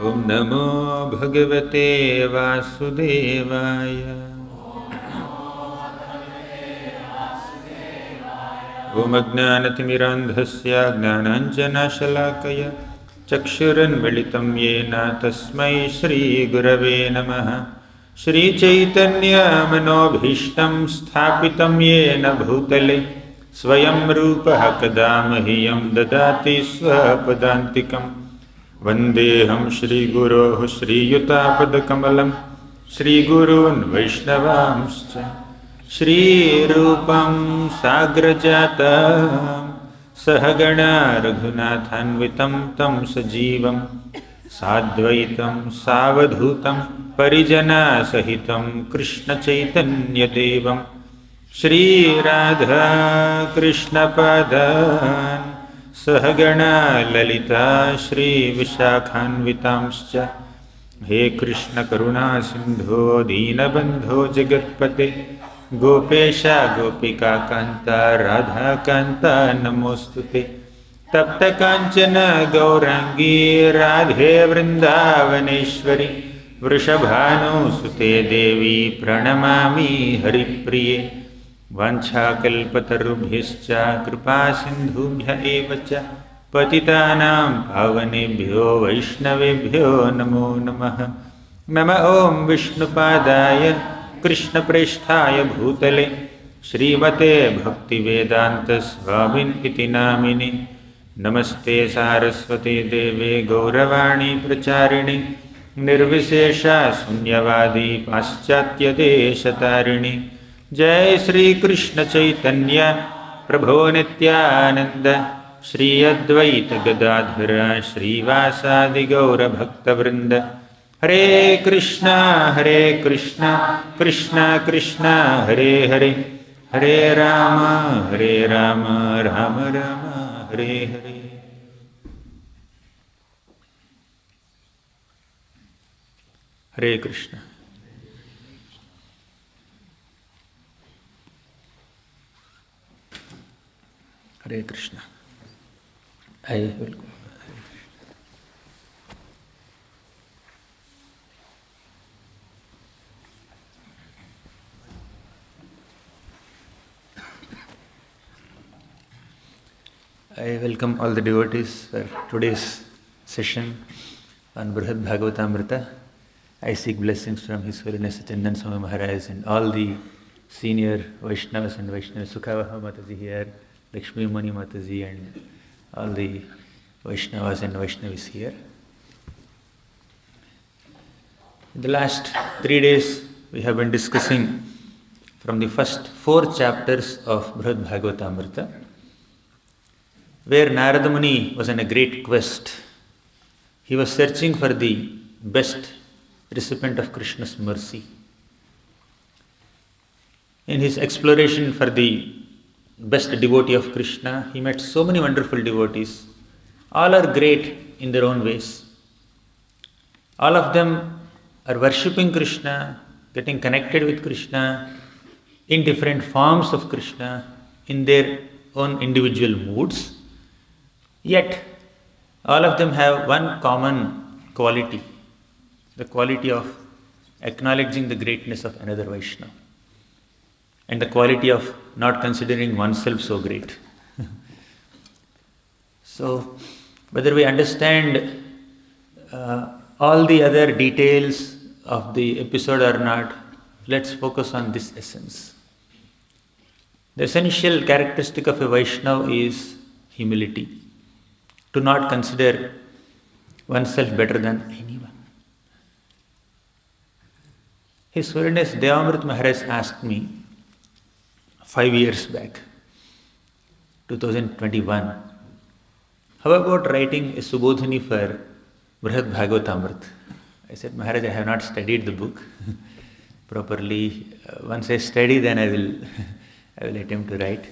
Om Namo Bhagavate Vasudevaya. Om Ajnanatimmirandhasya Gnananjanashalakaya Chakshuranmilitam Yena Tasmai Shri Gurave Namaha. Shri Chaitanya Manobhishtam Sthapitam Yena Bhutale Swayam Rupaha Kadamahyam Dadati Swapadantikam. Vandeham Shri Guroh Shri Yutapad Shri Gurun Vaishnavamscha Shri Rupam Sagrajatam Sahagana Raghunathanvitam Tam Sajivam Sadvaitam Savadhutam Parijana Sahitam Krishna Chaitanya Devam Shri Radha Krishna Padan Sahagana Lalita Shri Vishakhanvitamscha. He Krishna Karuna Sindho Deenabandho Jagatpate Gopesha Gopika Kanta Radha Kanta Namostute Tapta Kanchana Gaurangi Radhe Vrindavaneshwari Vrishabhanu Sute Devi Pranamami Haripriye Vancha Kalpatarubhyascha Kripa Sindhubhya Evacha Patitanam Pavanebhyo Vaishnavebhyo Namo Namaha. Nama Om Vishnupadaya Krishna Presthaya Bhutale Srimate Bhaktivedanta Swamin Iti Namini. Namaste Saraswati Deve Gauravani Pracharini Nirvisesha Sunyavadi Paschatya Desatarini. Jai Shri Krishna Chaitanya Prabho Nityananda Shri Advaita Gadadhara Shri Vasadi Gaura Bhakta Vrinda. Hare Krishna Krishna Krishna Hare Hare Hare Rama Rama Rama Hare Hare. Hare Krishna. Hare Krishna. I welcome all the devotees for today's session on Brihat Bhagavatamrita. I seek blessings from His Holiness Sacinandana Swami Maharaj and all the senior Vaishnavas and Vaishnavas, Sukhavaha Mataji here, Lakshmi Mani Mataji and all the Vaishnavas and Vaishnavis here. In the last 3 days, we have been discussing from the first 4 chapters of Brihat Bhagavatamrita, where Narada Muni was on a great quest. He was searching for the best recipient of Krishna's mercy. In his exploration for the best devotee of Krishna, he met so many wonderful devotees. All are great in their own ways. All of them are worshipping Krishna, getting connected with Krishna in different forms of Krishna, in their own individual moods. Yet, all of them have one common quality, the quality of acknowledging the greatness of another Vaishnava, and the quality of not considering oneself so great. So, whether we understand all the other details of the episode or not, let's focus on this essence. The essential characteristic of a Vaishnava is humility, to not consider oneself better than anyone. His Holiness Devamrita Maharaj asked me 5 years back, 2021, how about writing a Subodhini for Brihat Bhagavatamrita? I said, Maharaj, I have not studied the book properly. Once I study, then I will attempt to write.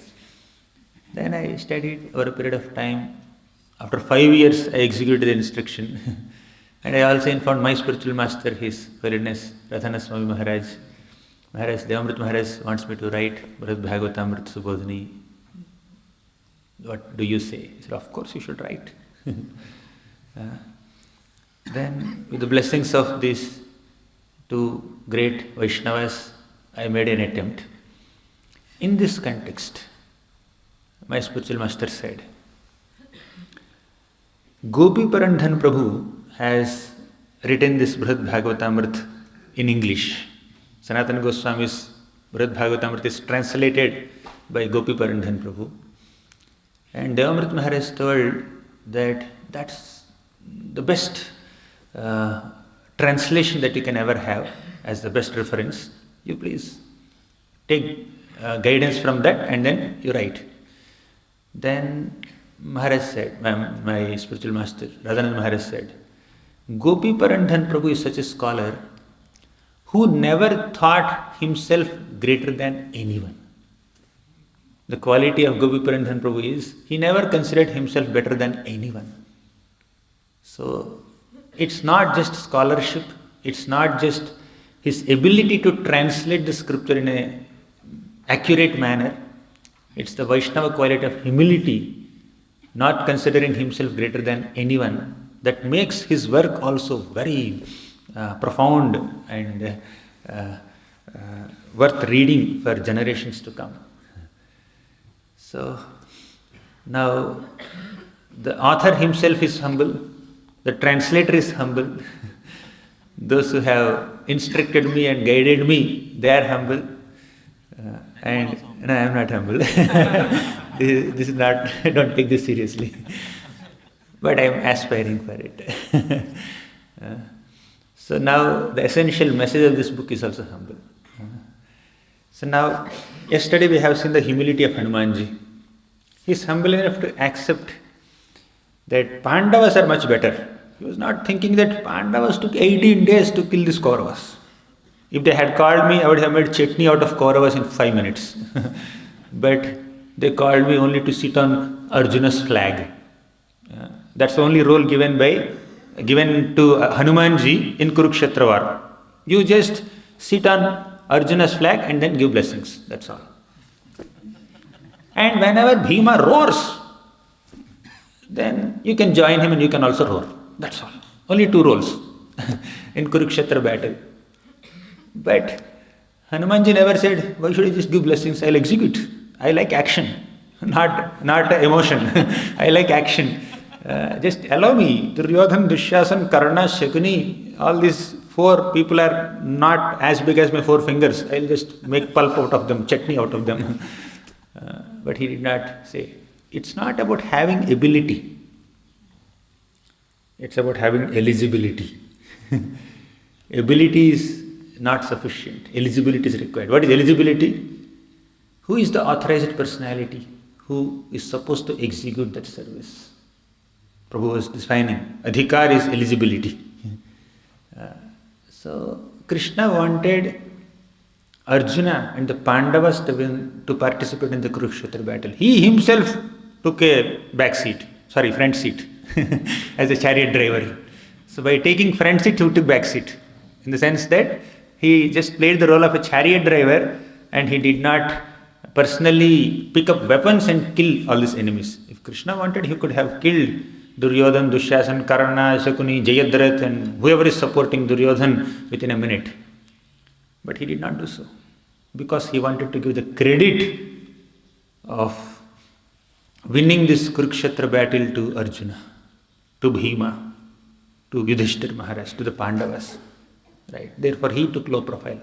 Then I studied over a period of time. After 5 years, I executed the instruction. And I also informed my spiritual master, His Holiness Radhana Swami Maharaj. Maharaj, Devamrita Maharaj wants me to write Brihat Bhagavatamrita Subodhini. What do you say? He said, of course you should write. Then, with the blessings of these two great Vaishnavas, I made an attempt. In this context, my spiritual master said, Gopi Parandhan Prabhu has written this Brihat Bhagavatamrita in English. Sanatana Goswami's Brihat Bhagavatamrita is translated by Gopi Parandhan Prabhu. And Devamrit Maharaj told that that's the best translation that you can ever have as the best reference. You please take guidance from that and then you write. Then Maharaj said, my spiritual master, Radhanand Maharaj said, Gopi Parandhan Prabhu is such a scholar who never thought himself greater than anyone. The quality of Gopi Parandhan Prabhu is, he never considered himself better than anyone. So, it's not just scholarship, it's not just his ability to translate the scripture in an accurate manner, it's the Vaishnava quality of humility, not considering himself greater than anyone, that makes his work also very profound and worth reading for generations to come. So, now the author himself is humble, the translator is humble, those who have instructed me and guided me, they are humble, and no, I am not humble. This is not, don't take this seriously, but I am aspiring for it. So now the essential message of this book is also humble. So now, yesterday we have seen the humility of Hanumanji. He is humble enough to accept that Pandavas are much better. He was not thinking that Pandavas took 18 days to kill these Kauravas. If they had called me, I would have made chutney out of Kauravas in 5 minutes. But they called me only to sit on Arjuna's flag. That's the only role given to Hanumanji in Kurukshetra war. You just sit on Arjuna's flag and then give blessings. That's all. And whenever Bhima roars, then you can join him and you can also roar. That's all. Only 2 roles in Kurukshetra battle. But Hanumanji never said, why should I just give blessings? I'll execute. I like action, not emotion. I like action. Just allow me. Duryodhan, Dushyasan, Karna, Shakuni, all these 4 people are not as big as my 4 fingers. I'll just make pulp out of them, chutney out of them. But he did not say. It's not about having ability. It's about having eligibility. Ability is not sufficient. Eligibility is required. What is eligibility? Who is the authorized personality who is supposed to execute that service? Prabhu was defining. Adhikar is eligibility. So, Krishna wanted Arjuna and the Pandavas to participate in the Kurukshetra battle. He himself took a front seat as a chariot driver. So, by taking front seat, he took back seat. In the sense that he just played the role of a chariot driver and he did not personally pick up weapons and kill all these enemies. If Krishna wanted, he could have killed Duryodhan, Dushyasan, Karna, Shakuni, Jayadratha and whoever is supporting Duryodhan within a minute. But he did not do so. Because he wanted to give the credit of winning this Kurukshetra battle to Arjuna, to Bhima, to Yudhishthira Maharaj, to the Pandavas. Right? Therefore, he took low profile.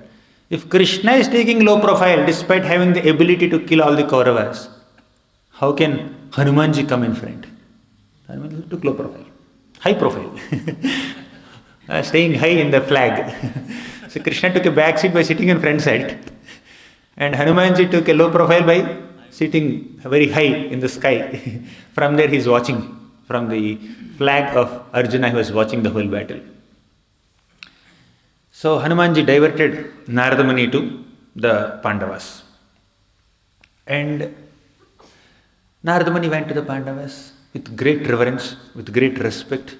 If Krishna is taking low profile despite having the ability to kill all the Kauravas, how can Hanumanji come in front? Hanumanji took low profile. High profile. Staying high in the flag. So Krishna took a back seat by sitting in front side. And Hanumanji took a low profile by sitting very high in the sky. From there he is watching. From the flag of Arjuna, he was watching the whole battle. So Hanumanji diverted Narada Muni to the Pandavas. And Narada Muni went to the Pandavas with great reverence, with great respect,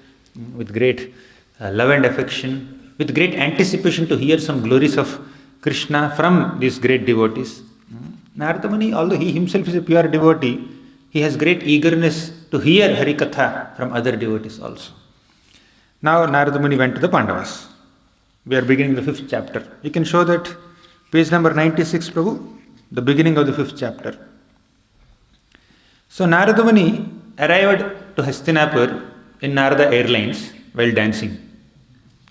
with great love and affection, with great anticipation to hear some glories of Krishna from these great devotees. Narada Muni, although he himself is a pure devotee, he has great eagerness to hear Harikatha from other devotees also. Now Narada Muni went to the Pandavas. We are beginning the 5th chapter. You can show that page number 96, Prabhu, the beginning of the 5th chapter. So Narada Muni arrived to Hastinapur in Narada Airlines while dancing.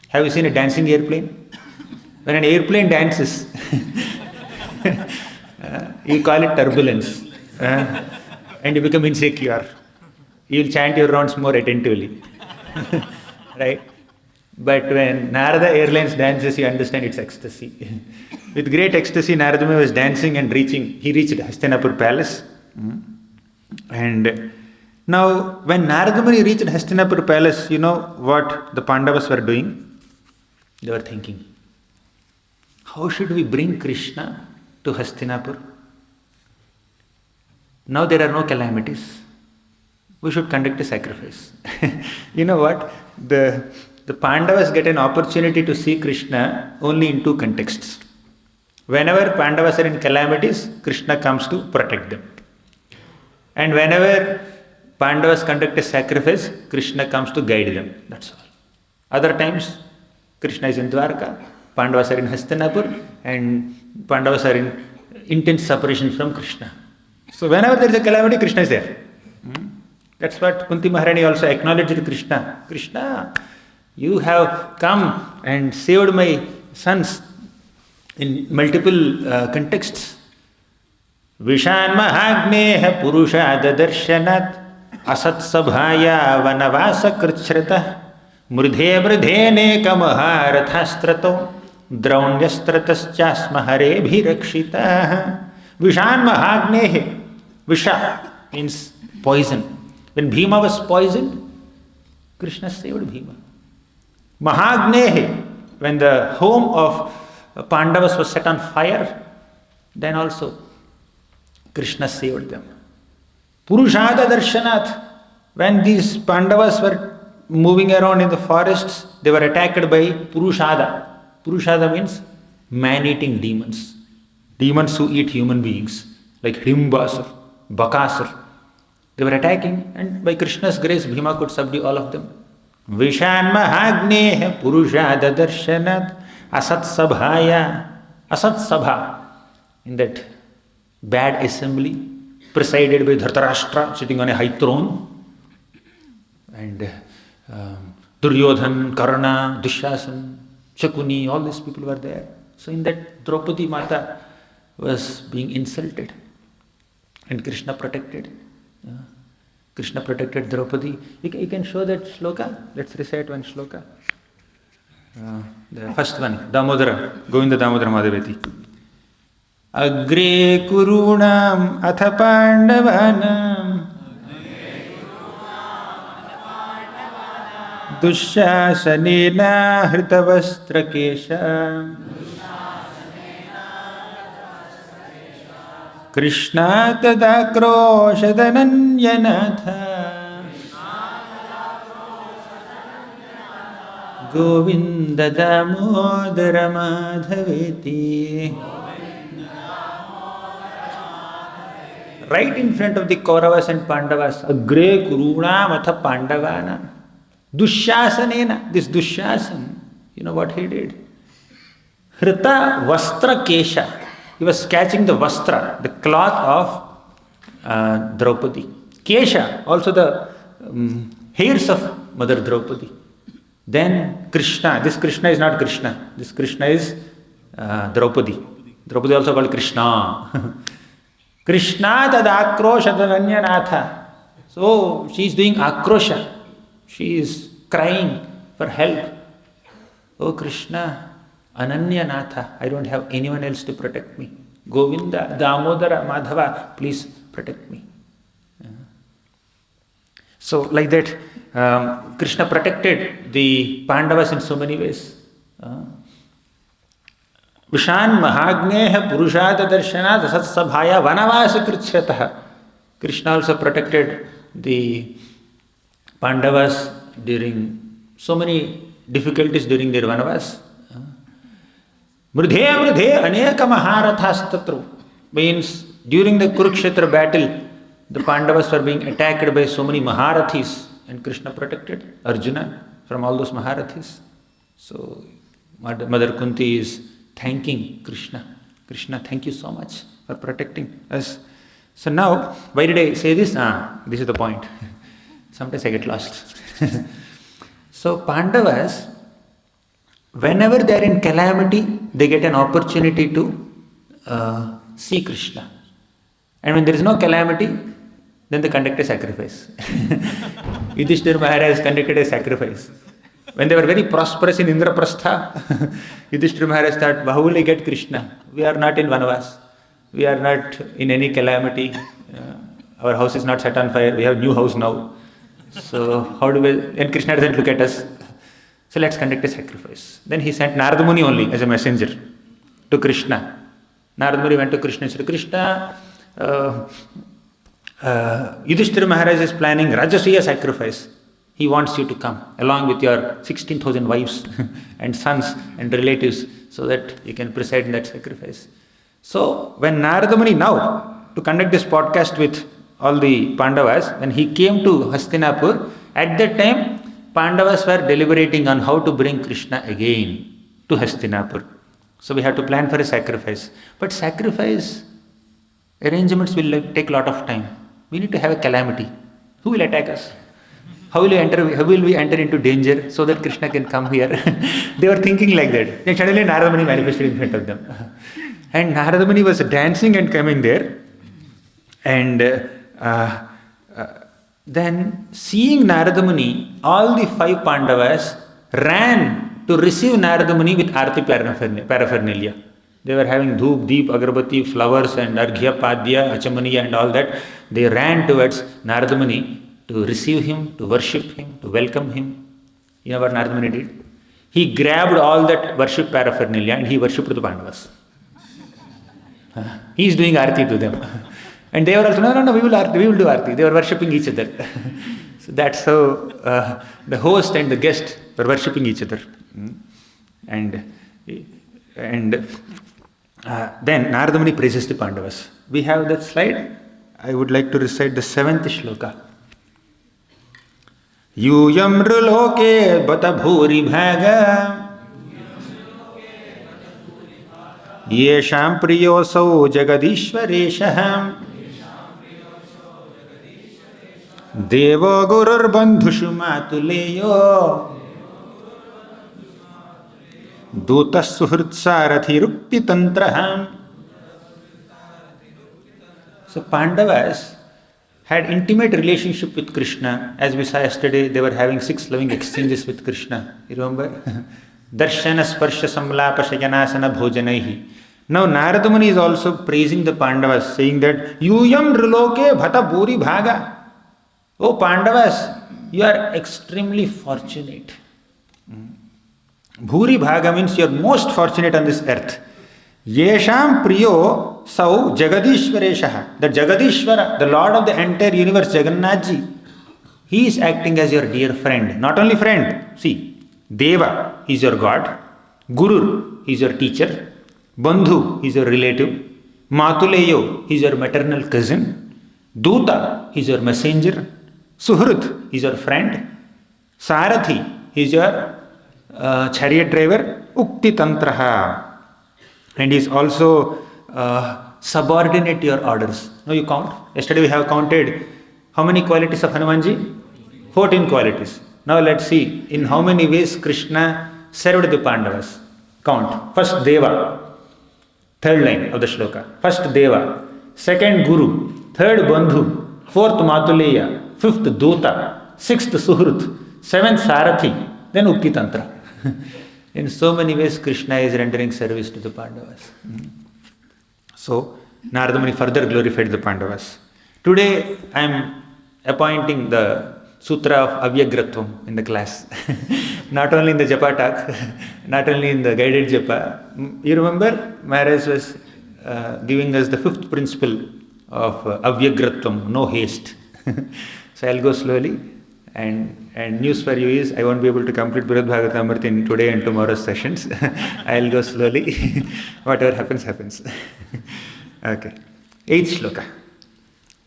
Have you seen a dancing airplane? When an airplane dances, you call it turbulence, and you become insecure. You will chant your rounds more attentively, right? But when Narada Airlines dances, you understand it's ecstasy. With great ecstasy, Narada Muni was dancing and he reached Hastinapur palace. And now, when Narada Muni reached Hastinapur palace, you know what the Pandavas were doing? They were thinking, how should we bring Krishna to Hastinapur? Now there are no calamities. We should conduct a sacrifice. You know what? The Pandavas get an opportunity to see Krishna only in two contexts. Whenever Pandavas are in calamities, Krishna comes to protect them. And whenever Pandavas conduct a sacrifice, Krishna comes to guide them. That's all. Other times, Krishna is in Dwarka, Pandavas are in Hastinapur, and Pandavas are in intense separation from Krishna. So whenever there is a calamity, Krishna is there. That's what Kunti Maharani also acknowledged Krishna. Krishna, you have come and saved my sons in multiple contexts. Vishan Mahagneha Purusha Darshanat Asat Sabhaya Vanavasa Krichrata Mridhe Mridhe Nekamaharathastrato Draunyastratascha Hare Bhirakshita. Vishan Mahagnehe. Visha means poison. When Bhima was poisoned, Krishna saved Bhima. Mahagnehe, when the home of Pandavas was set on fire, then also Krishna saved them. Purushada Darshanath, when these Pandavas were moving around in the forests, they were attacked by Purushada. Purushada means man-eating demons. Demons who eat human beings, like Himbasur, Bakasur. They were attacking, and by Krishna's grace, Bhima could subdue all of them. Vishan Mahagneha Purushada Darshanat Asat Sabhaya. Asat Sabha, in that bad assembly, presided by Dhritarashtra, sitting on a high throne, and Duryodhan, Karna, Dushasan, Shakuni, all these people were there. So in that, Draupadi Mata was being insulted, and Krishna protected. Krishna protected Draupadi. You can show that shloka. Let's recite one shloka. The first one, Damodara, Govinda Damodara Madhaveti. Agre kurunam atha pandavanam Dushasanena hritavastra kesha Krishna tadakroshadhananyanatha Govinda Damodara Madhaveti. Right in front of the Kauravas and Pandavas, Agre Kurunam atha Pandavanam. Dushasanena, this Dushasan, you know what he did? Hrita Vastra Kesha. He was catching the Vastra, the cloth of Draupadi. Kesha, also the hairs of Mother Draupadi. Then Krishna, this Krishna is not Krishna, this Krishna is Draupadi. Draupadi also called Krishna. Krishna tad akrosha ananyanatha. So she is doing akrosha. She is crying for help. Oh Krishna, Ananyanatha, I don't have anyone else to protect me. Govinda, Damodara, Madhava, please protect me. So like that, Krishna protected the Pandavas in so many ways. Vishan Mahagneha Purushada Darshanat Asat Sabhaya Vanavasa Krichrataha. Krishna also protected the Pandavas during so many difficulties during their Vanavas. Mridhe Mridhe Aneka Maharathastatra means during the Kurukshetra battle, the Pandavas were being attacked by so many Maharathis, and Krishna protected Arjuna. from all those Maharathis. So Mother Kunti is thanking Krishna. Krishna, thank you so much for protecting us. So now, why did I say this? This is the point. Sometimes I get lost. So Pandavas, whenever they are in calamity, they get an opportunity to see Krishna. And when there is no calamity, then they conduct a sacrifice. Yudhishthira Maharaj conducted a sacrifice. When they were very prosperous in Indraprastha, Yudhishthira Maharaj thought, how will I get Krishna? We are not in Vanavas. We are not in any calamity. Our house is not set on fire. We have new house now. So how do we... And Krishna doesn't look at us. So let's conduct a sacrifice. Then he sent Narada Muni only as a messenger to Krishna. Narada Muni went to Krishna and said, Krishna, Yudhishthira Maharaj is planning Rajasuya sacrifice. He wants you to come along with your 16,000 wives and sons and relatives so that you can preside in that sacrifice. So when Narada Muni now, to conduct this podcast with all the Pandavas, when he came to Hastinapur, at that time Pandavas were deliberating on how to bring Krishna again to Hastinapur. So we have to plan for a sacrifice. But sacrifice arrangements will take a lot of time. We need to have a calamity. Who will attack us? How will we enter into danger so that Krishna can come here? They were thinking like that. Then suddenly Narada Muni manifested in front of them. And Narada Muni was dancing and coming there. And then seeing Narada Muni, all the 5 Pandavas ran to receive Narada Muni with Arti paraphernalia. They were having Dhoop, Deep, Agarbati, flowers and Arghya, Padya, Achamaniya and all that. They ran towards Narada Muni to receive him, to worship him, to welcome him. You know what Narada Muni did? He grabbed all that worship paraphernalia and he worshipped the Pandavas. He is doing Arti to them. And they were also, no, we will do Arti. They were worshipping each other. So that's how the host and the guest were worshipping each other. And then Narada Muni praises the Pandavas. We have that slide. I would like to recite the 7th shloka. Yuyam ruloke bata bhuri bhaga yesham priyosau jagadishvareshaham devo gurur bandhushu matuleyo dutas suhrutsarathi rukti tantraham. So Pandavas had intimate relationship with Krishna. As we saw yesterday, they were having 6 loving exchanges with Krishna. You remember? Darshana, Sparsha, Samlapa, Shayanasana, Bhojanaihi. Now Narada Muni is also praising the Pandavas, saying that Yuyam Riloke Bhata Bhuri Bhaga. Oh Pandavas, you are extremely fortunate. Bhuri Bhaga means you are most fortunate on this earth. Yesham Priyo Sau Jagadishvareshaha. The Jagadishvara, the Lord of the entire universe, Jagannathji, he is acting as your dear friend. Not only friend, see, Deva, he is your God. Guru, he is your teacher. Bandhu, he is your relative. Matuleyo, he is your maternal cousin. Duta, he is your messenger. Suhrut, he is your friend. Sarathi, he is your chariot driver. Ukti Tantraha. And he is also subordinate to your orders. Now you count. Yesterday we have counted how many qualities of Hanumanji? 14 qualities. Now let's see in how many ways Krishna served the Pandavas. Count. First Deva, 3rd line of the shloka. First Deva, 2nd Guru, 3rd Bandhu, 4th Matuleya, 5th Duta, 6th Suhrut, 7th Sarathi, then Ukti Tantra. In so many ways, Krishna is rendering service to the Pandavas. So, Narada Muni further glorified the Pandavas. Today, I am appointing the Sutra of Avyagratvam in the class. Not only in the Japa talk, not only in the guided Japa. You remember, Maharaj was giving us the 5th principle of Avyagratvam, no haste. So, I will go slowly. And news for you is I won't be able to complete Bhagavatamrita in today and tomorrow's sessions. I'll go slowly. Whatever happens, happens. Okay. 8th shloka.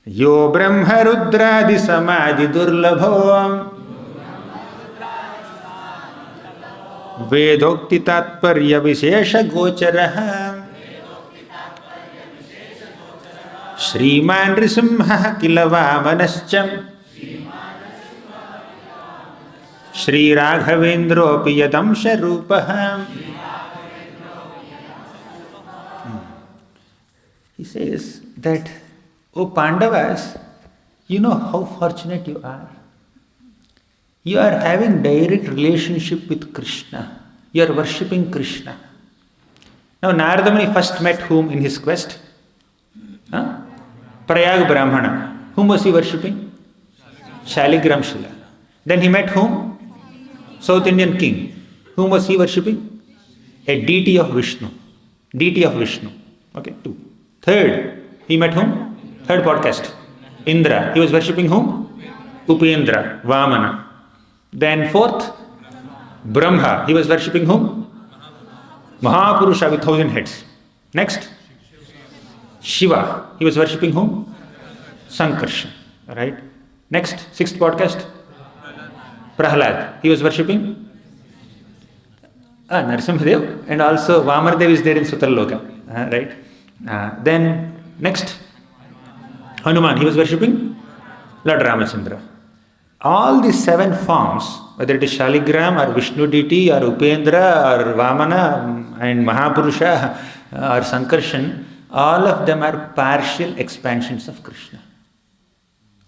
Yo brahma rudradi samadhi durlabho Vedokti tatparya vishesha gocharaha Shriman Risimha Kilava Manascham Shri Raghavendro Piyadam Sharupaha. He says that, O Pandavas, you know how fortunate you are. You are having direct relationship with Krishna. You are worshipping Krishna. Now Narada Muni first met whom in his quest? Prayag Brahmana. Whom was he worshipping? Shaligram Shila. Then he met whom? South Indian king. Whom was he worshipping? A deity of Vishnu. Deity of Vishnu. Okay, 2. Third, he met whom? Third podcast. Indra. He was worshipping whom? Upendra, Vamana. Then fourth, Brahma. He was worshipping whom? Mahapurusha with 1,000 heads. Next, Shiva. He was worshipping whom? Sankarshan. Right? Next, 6th podcast, Prahlad. He was worshipping Narasimhadev, and also Vamardev is there in Sutraloka. Right? Then next, Hanuman. He was worshipping Lord Ramachandra. All these 7 forms, whether it is Shaligram or Vishnu deity or Upendra or Vamana and Mahapurusha or Sankarshan, all of them are partial expansions of Krishna.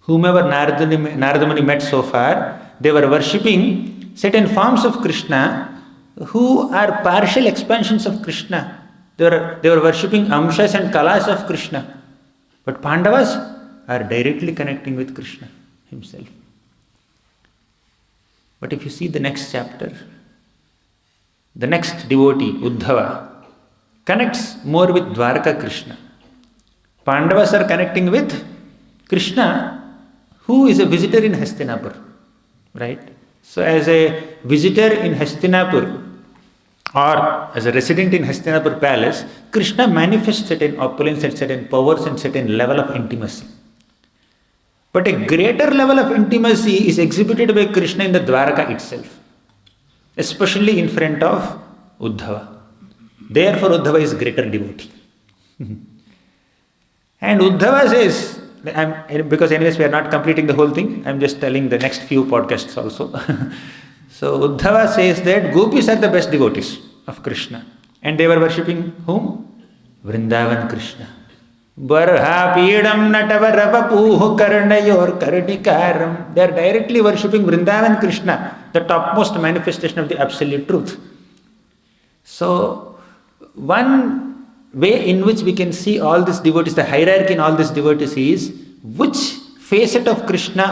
Whomever Narada Muni met so far, they were worshipping certain forms of Krishna who are partial expansions of Krishna. They were worshipping Amshas and Kalas of Krishna. But Pandavas are directly connecting with Krishna himself. But if you see the next chapter, the next devotee, Uddhava, connects more with Dwarka Krishna. Pandavas are connecting with Krishna, who is a visitor in Hastinapur. Right? So as a visitor in Hastinapur, or as a resident in Hastinapur palace, Krishna manifests certain opulence and certain powers and certain level of intimacy. But a greater level of intimacy is exhibited by Krishna in the Dwaraka itself, especially in front of Uddhava. Therefore, Uddhava is greater devotee. And Uddhava says, because anyways we are not completing the whole thing, I am just telling the next few podcasts also. So Uddhava says that gopis are the best devotees of Krishna. And they were worshipping whom? Vrindavan Krishna. Barha Pidam Natavarapapuh Karnayor Karnikaram. They are directly worshipping Vrindavan Krishna, the topmost manifestation of the absolute truth. So one way in which we can see all these devotees, the hierarchy in all these devotees is which facet of Krishna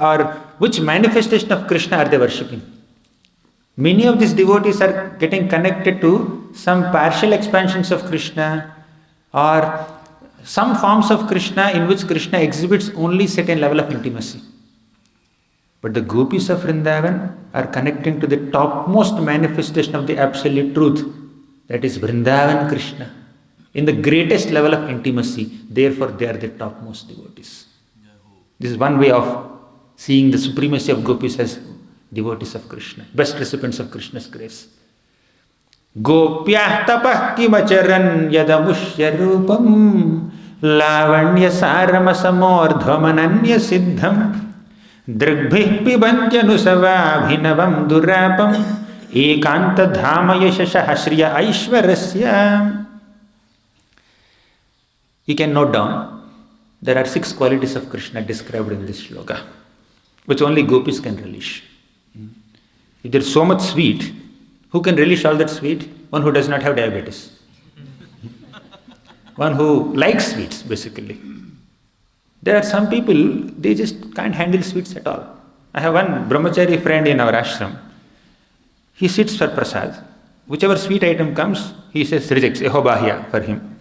or which manifestation of Krishna are they worshipping. Many of these devotees are getting connected to some partial expansions of Krishna or some forms of Krishna in which Krishna exhibits only certain level of intimacy. But the gopis of Vrindavan are connecting to the topmost manifestation of the absolute truth, that is Vrindavan Krishna, in the greatest level of intimacy. Therefore, they are the topmost devotees. This is one way of seeing the supremacy of gopis as devotees of Krishna, best recipients of Krishna's grace. Gopyah tapah kimacharan yadamushya rupam lavanya sarama samordhamananya siddham drigbhih pibantyanusavabhinavam durapam ekanta dhama yashasha shriya aishwarasya. You can note down, there are 6 qualities of Krishna described in this shloka, which only gopis can relish. If there is so much sweet, who can relish all that sweet? One who does not have diabetes. One who likes sweets, basically. There are some people, they just can't handle sweets at all. I have one brahmachari friend in our ashram. He sits for prasad. Whichever sweet item comes, he says rejects, ehobahya for him.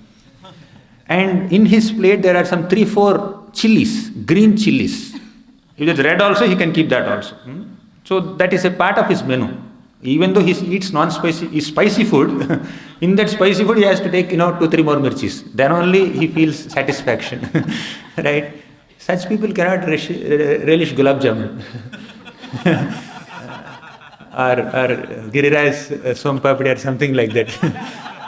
And in his plate there are some 3-4 chilies, green chilies. If it's red also, he can keep that also. So that is a part of his menu. Even though he eats non-spicy, spicy food, in that spicy food he has to take 2-3 more mirchis. Then only he feels satisfaction. Right? Such people cannot relish gulab jamun. or Giriraj Sompapdi or something like that,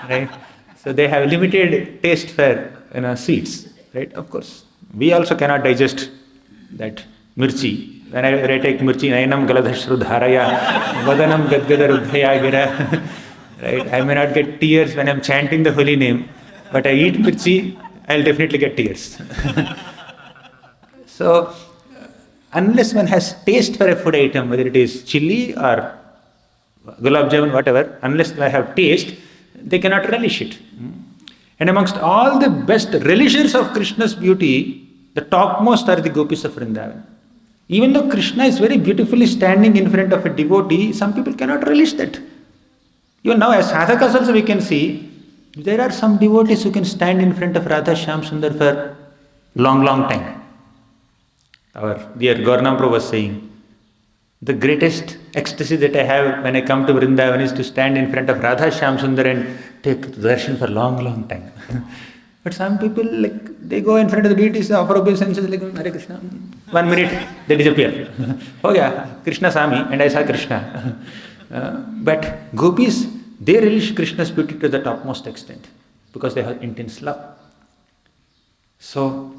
right? So they have limited taste for sweets, right? Of course, we also cannot digest that mirchi. When I take mirchi, nayanam galadhashru dharaya, vadanam gadgada rudhaya gira, right? I may not get tears when I'm chanting the holy name, but I eat mirchi, I'll definitely get tears. So, unless one has taste for a food item, whether it is chili or gulab jamun, whatever, unless they have taste, they cannot relish it. And amongst all the best relishers of Krishna's beauty, the topmost are the gopis of Vrindavan. Even though Krishna is very beautifully standing in front of a devotee, some people cannot relish that. Even now, as sadhakas also we can see, there are some devotees who can stand in front of Radha Shyam Sundar for long, long time. Our dear Gauranga was saying, the greatest ecstasy that I have when I come to Vrindavan is to stand in front of Radha Shyam Sundar and take darshan for long, long time. But some people, they go in front of the deities, offer obeisances, Hare Krishna. 1 minute, they disappear. Oh yeah, Krishna saw me and I saw Krishna. But gopis, they relish Krishna's beauty to the topmost extent because they have intense love. So,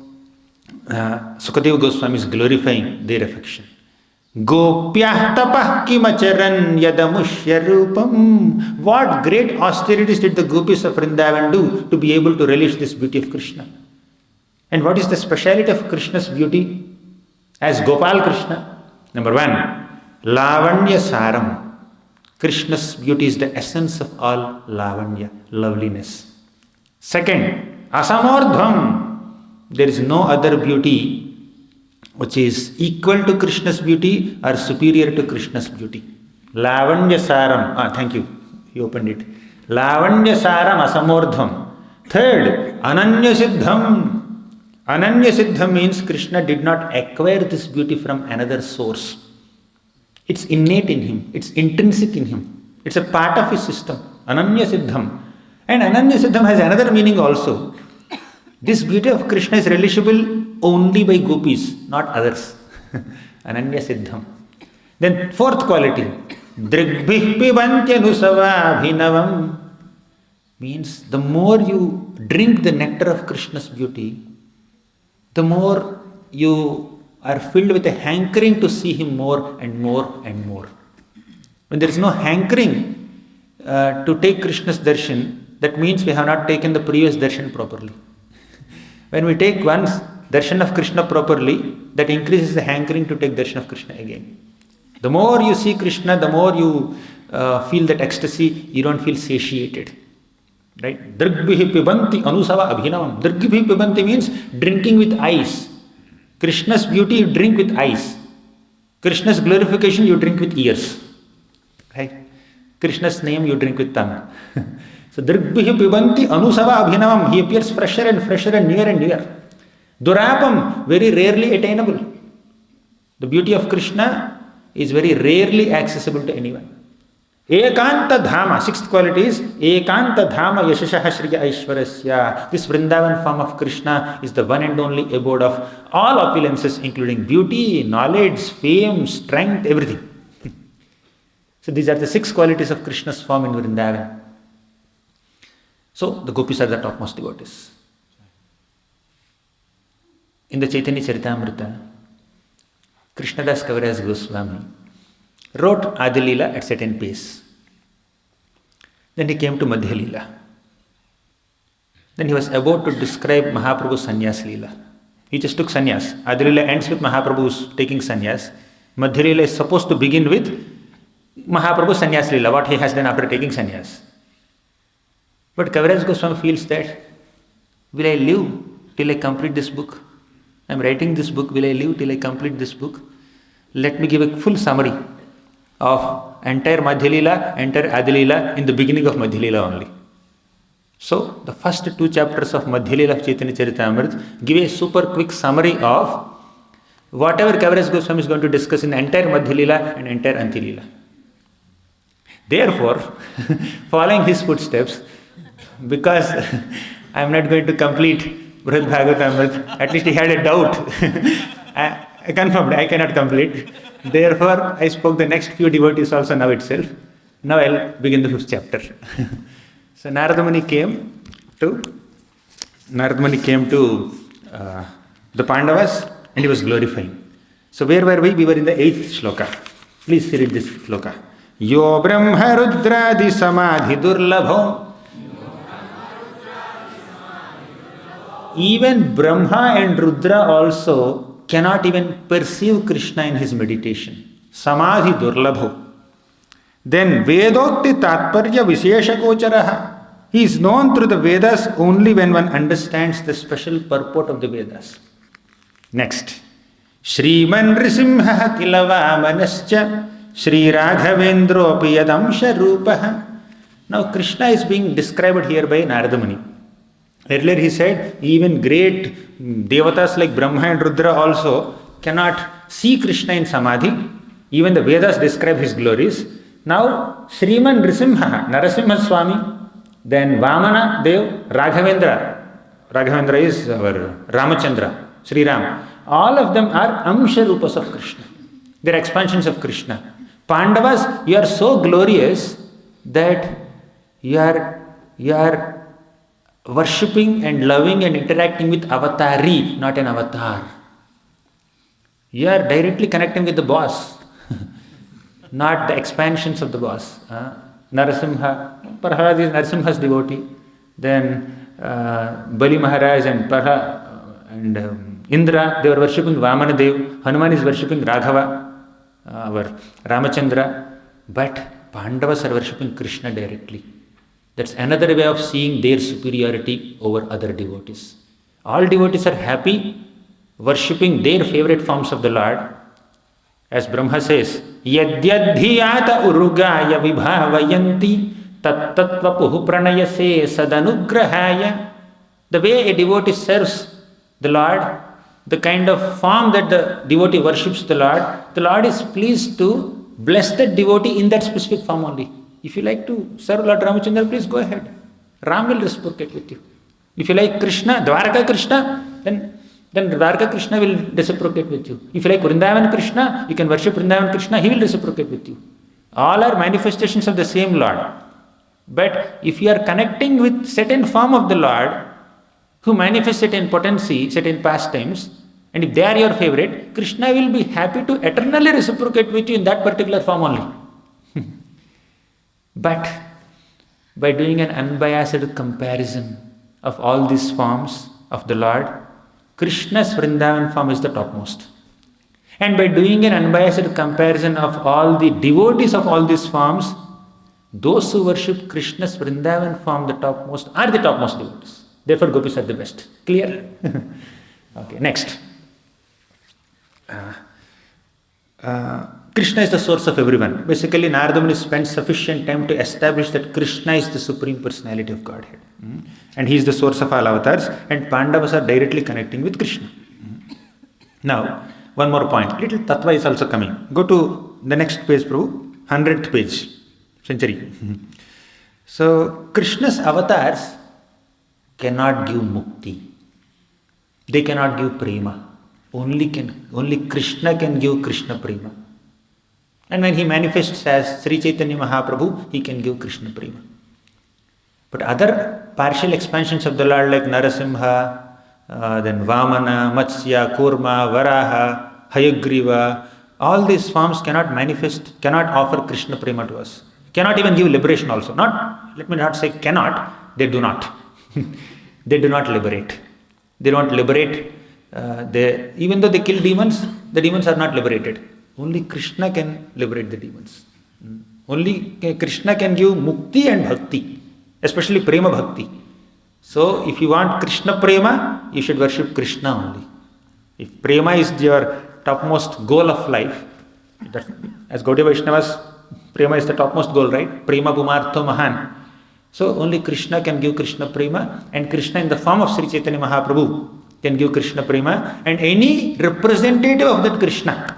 Sukadeva Goswami is glorifying their affection. Gopyah tapah kimacharan yadamushya rupam. What great austerities did the gopis of Vrindavan do to be able to relish this beauty of Krishna? And what is the speciality of Krishna's beauty as Gopal Krishna? Number 1, Lavanya Saram. Krishna's beauty is the essence of all Lavanya, loveliness. Second, Asamordhvam. There is no other beauty which is equal to Krishna's beauty or superior to Krishna's beauty. Lavanya Saram. Thank you. He opened it. Lavanya Saram Asamordham. Third, Ananya Siddham. Ananya Siddham means Krishna did not acquire this beauty from another source. It's innate in him. It's intrinsic in him. It's a part of his system. Ananya Siddham. And Ananya Siddham has another meaning also. This beauty of Krishna is relishable only by gopis, not others. Ananya Siddham. Then fourth quality, Drigbhih Pibantyanusava Abhinavam, means the more you drink the nectar of Krishna's beauty, the more you are filled with a hankering to see him more and more and more. When there is no hankering to take Krishna's darshan, that means we have not taken the previous darshan properly. When we take once darshan of Krishna properly, that increases the hankering to take darshan of Krishna again. The more you see Krishna, the more you feel that ecstasy, you don't feel satiated. Right? Drigbhihi pibanti anusava abhinavam. Drigbhihi pibanti means drinking with eyes. Krishna's beauty you drink with eyes. Krishna's glorification you drink with ears. Right? Krishna's name you drink with tongue. So Drigbhihi pibanti anusava abhinavam. He appears fresher and fresher and near. Durapam, very rarely attainable. The beauty of Krishna is very rarely accessible to anyone. Ekanta Dhama, sixth quality is Ekanta Dhama Yashashaha Shriya Aishwarasya. This Vrindavan form of Krishna is the one and only abode of all opulences, including beauty, knowledge, fame, strength, everything. So these are the 6 qualities of Krishna's form in Vrindavan. So the gopis are the topmost devotees. In the Chaitanya Charitamrita, Krishnadas Kaviraj Goswami wrote Adi Leela at certain pace. Then he came to Madhya Leela. Then he was about to describe Mahaprabhu's Sannyas Leela. He just took sannyas. Adi Leela ends with Mahaprabhu's taking sannyas. Madhya Leela is supposed to begin with Mahaprabhu's Sannyas Leela, what he has done after taking sannyas. But Kaviraj Goswami feels that, will I live till I complete this book? I am writing this book, will I live till I complete this book? Let me give a full summary of entire Madhya Leela, entire Adi Leela in the beginning of Madhya Leela only. So, the first 2 chapters of Madhya Leela of Chaitanya Charitamrita give a super quick summary of whatever Kaviraj Goswami is going to discuss in the entire Madhya Leela and entire Antya Leela. Therefore, following his footsteps, because I am not going to complete Brihat Bhagavatamrita, at least he had a doubt. I confirmed, I cannot complete. Therefore, I spoke the next few devotees also now itself. Now I'll begin the 5th chapter. So Narada Muni came to the Pandavas and he was glorifying. So where were we? We were in the 8th shloka. Please read this shloka. Yo brahma rudradi samadhi durlabho. Even Brahma and Rudra also cannot even perceive Krishna in his meditation. Samadhi durlabho. Then Vedokti Tatparya Vishesha Gocharaha. He is known through the Vedas only when one understands the special purport of the Vedas. Next. Shriman Risimha Kilavamanascha Shri Raghavendro Piyadamsha Rupaha. Now Krishna is being described here by Narada Muni. Earlier he said even great devatas like Brahma and Rudra also cannot see Krishna in Samadhi. Even the Vedas describe his glories. Now Shriman Risimha, Narasimha Swami, then Vamana Dev, Raghavendra is our Ramachandra, Sri Ram. All of them are Amsha Rupas of Krishna. They are expansions of Krishna. Pandavas, you are so glorious that you are worshipping and loving and interacting with avatari, not an avatar. You are directly connecting with the boss, not the expansions of the boss. Narasimha, Prahlad is Narasimha's devotee. Then Bali Maharaj and Indra, they were worshipping Vamana Dev. Hanuman is worshipping Raghava, our Ramachandra. But Pandavas are worshipping Krishna directly. That's another way of seeing their superiority over other devotees. All devotees are happy worshipping their favorite forms of the Lord. As Brahma says, Yadyadhiyata urugaya vibhavayanti tattatvapuhu pranayase sadanugrahaya. The way a devotee serves the Lord, the kind of form that the devotee worships the Lord is pleased to bless that devotee in that specific form only. If you like to serve Lord Ramachandra, please go ahead. Ram will reciprocate with you. If you like Krishna, Dwarka Krishna, then Dwarka Krishna will reciprocate with you. If you like Vrindavan Krishna, you can worship Vrindavan Krishna, he will reciprocate with you. All are manifestations of the same Lord. But if you are connecting with certain form of the Lord, who manifests certain potency, certain pastimes, and if they are your favorite, Krishna will be happy to eternally reciprocate with you in that particular form only. But by doing an unbiased comparison of all these forms of the Lord, Krishna's Vrindavan form is the topmost. And by doing an unbiased comparison of all the devotees of all these forms, those who worship Krishna's Vrindavan form, the topmost, are the topmost devotees. Therefore, gopis are the best. Clear? Okay, next. Krishna is the source of everyone. Basically, Narada Muni spent sufficient time to establish that Krishna is the Supreme Personality of Godhead. And he is the source of all avatars, and Pandavas are directly connecting with Krishna. Now, one more point. Little Tattva is also coming. Go to the next page, Prabhu. 100th page. Century. So, Krishna's avatars cannot give mukti. They cannot give prema. Only Krishna can give Krishna prema. And when he manifests as Sri Chaitanya Mahaprabhu, he can give Krishna prema. But other partial expansions of the Lord like Narasimha, then Vamana, Matsya, Kurma, Varaha, Hayagriva, all these forms cannot offer Krishna prema to us. Cannot even give liberation also. Let me not say cannot, they do not. They do not liberate. They don't liberate. Even though they kill demons, the demons are not liberated. Only Krishna can liberate the demons. Only Krishna can give mukti and bhakti, especially prema bhakti. So, if you want Krishna prema, you should worship Krishna only. If prema is your topmost goal of life, as Gaudiya Vaishnavas, prema is the topmost goal, right? Prema pumartho mahan. So, only Krishna can give Krishna prema, and Krishna in the form of Sri Chaitanya Mahaprabhu can give Krishna prema, and any representative of that Krishna,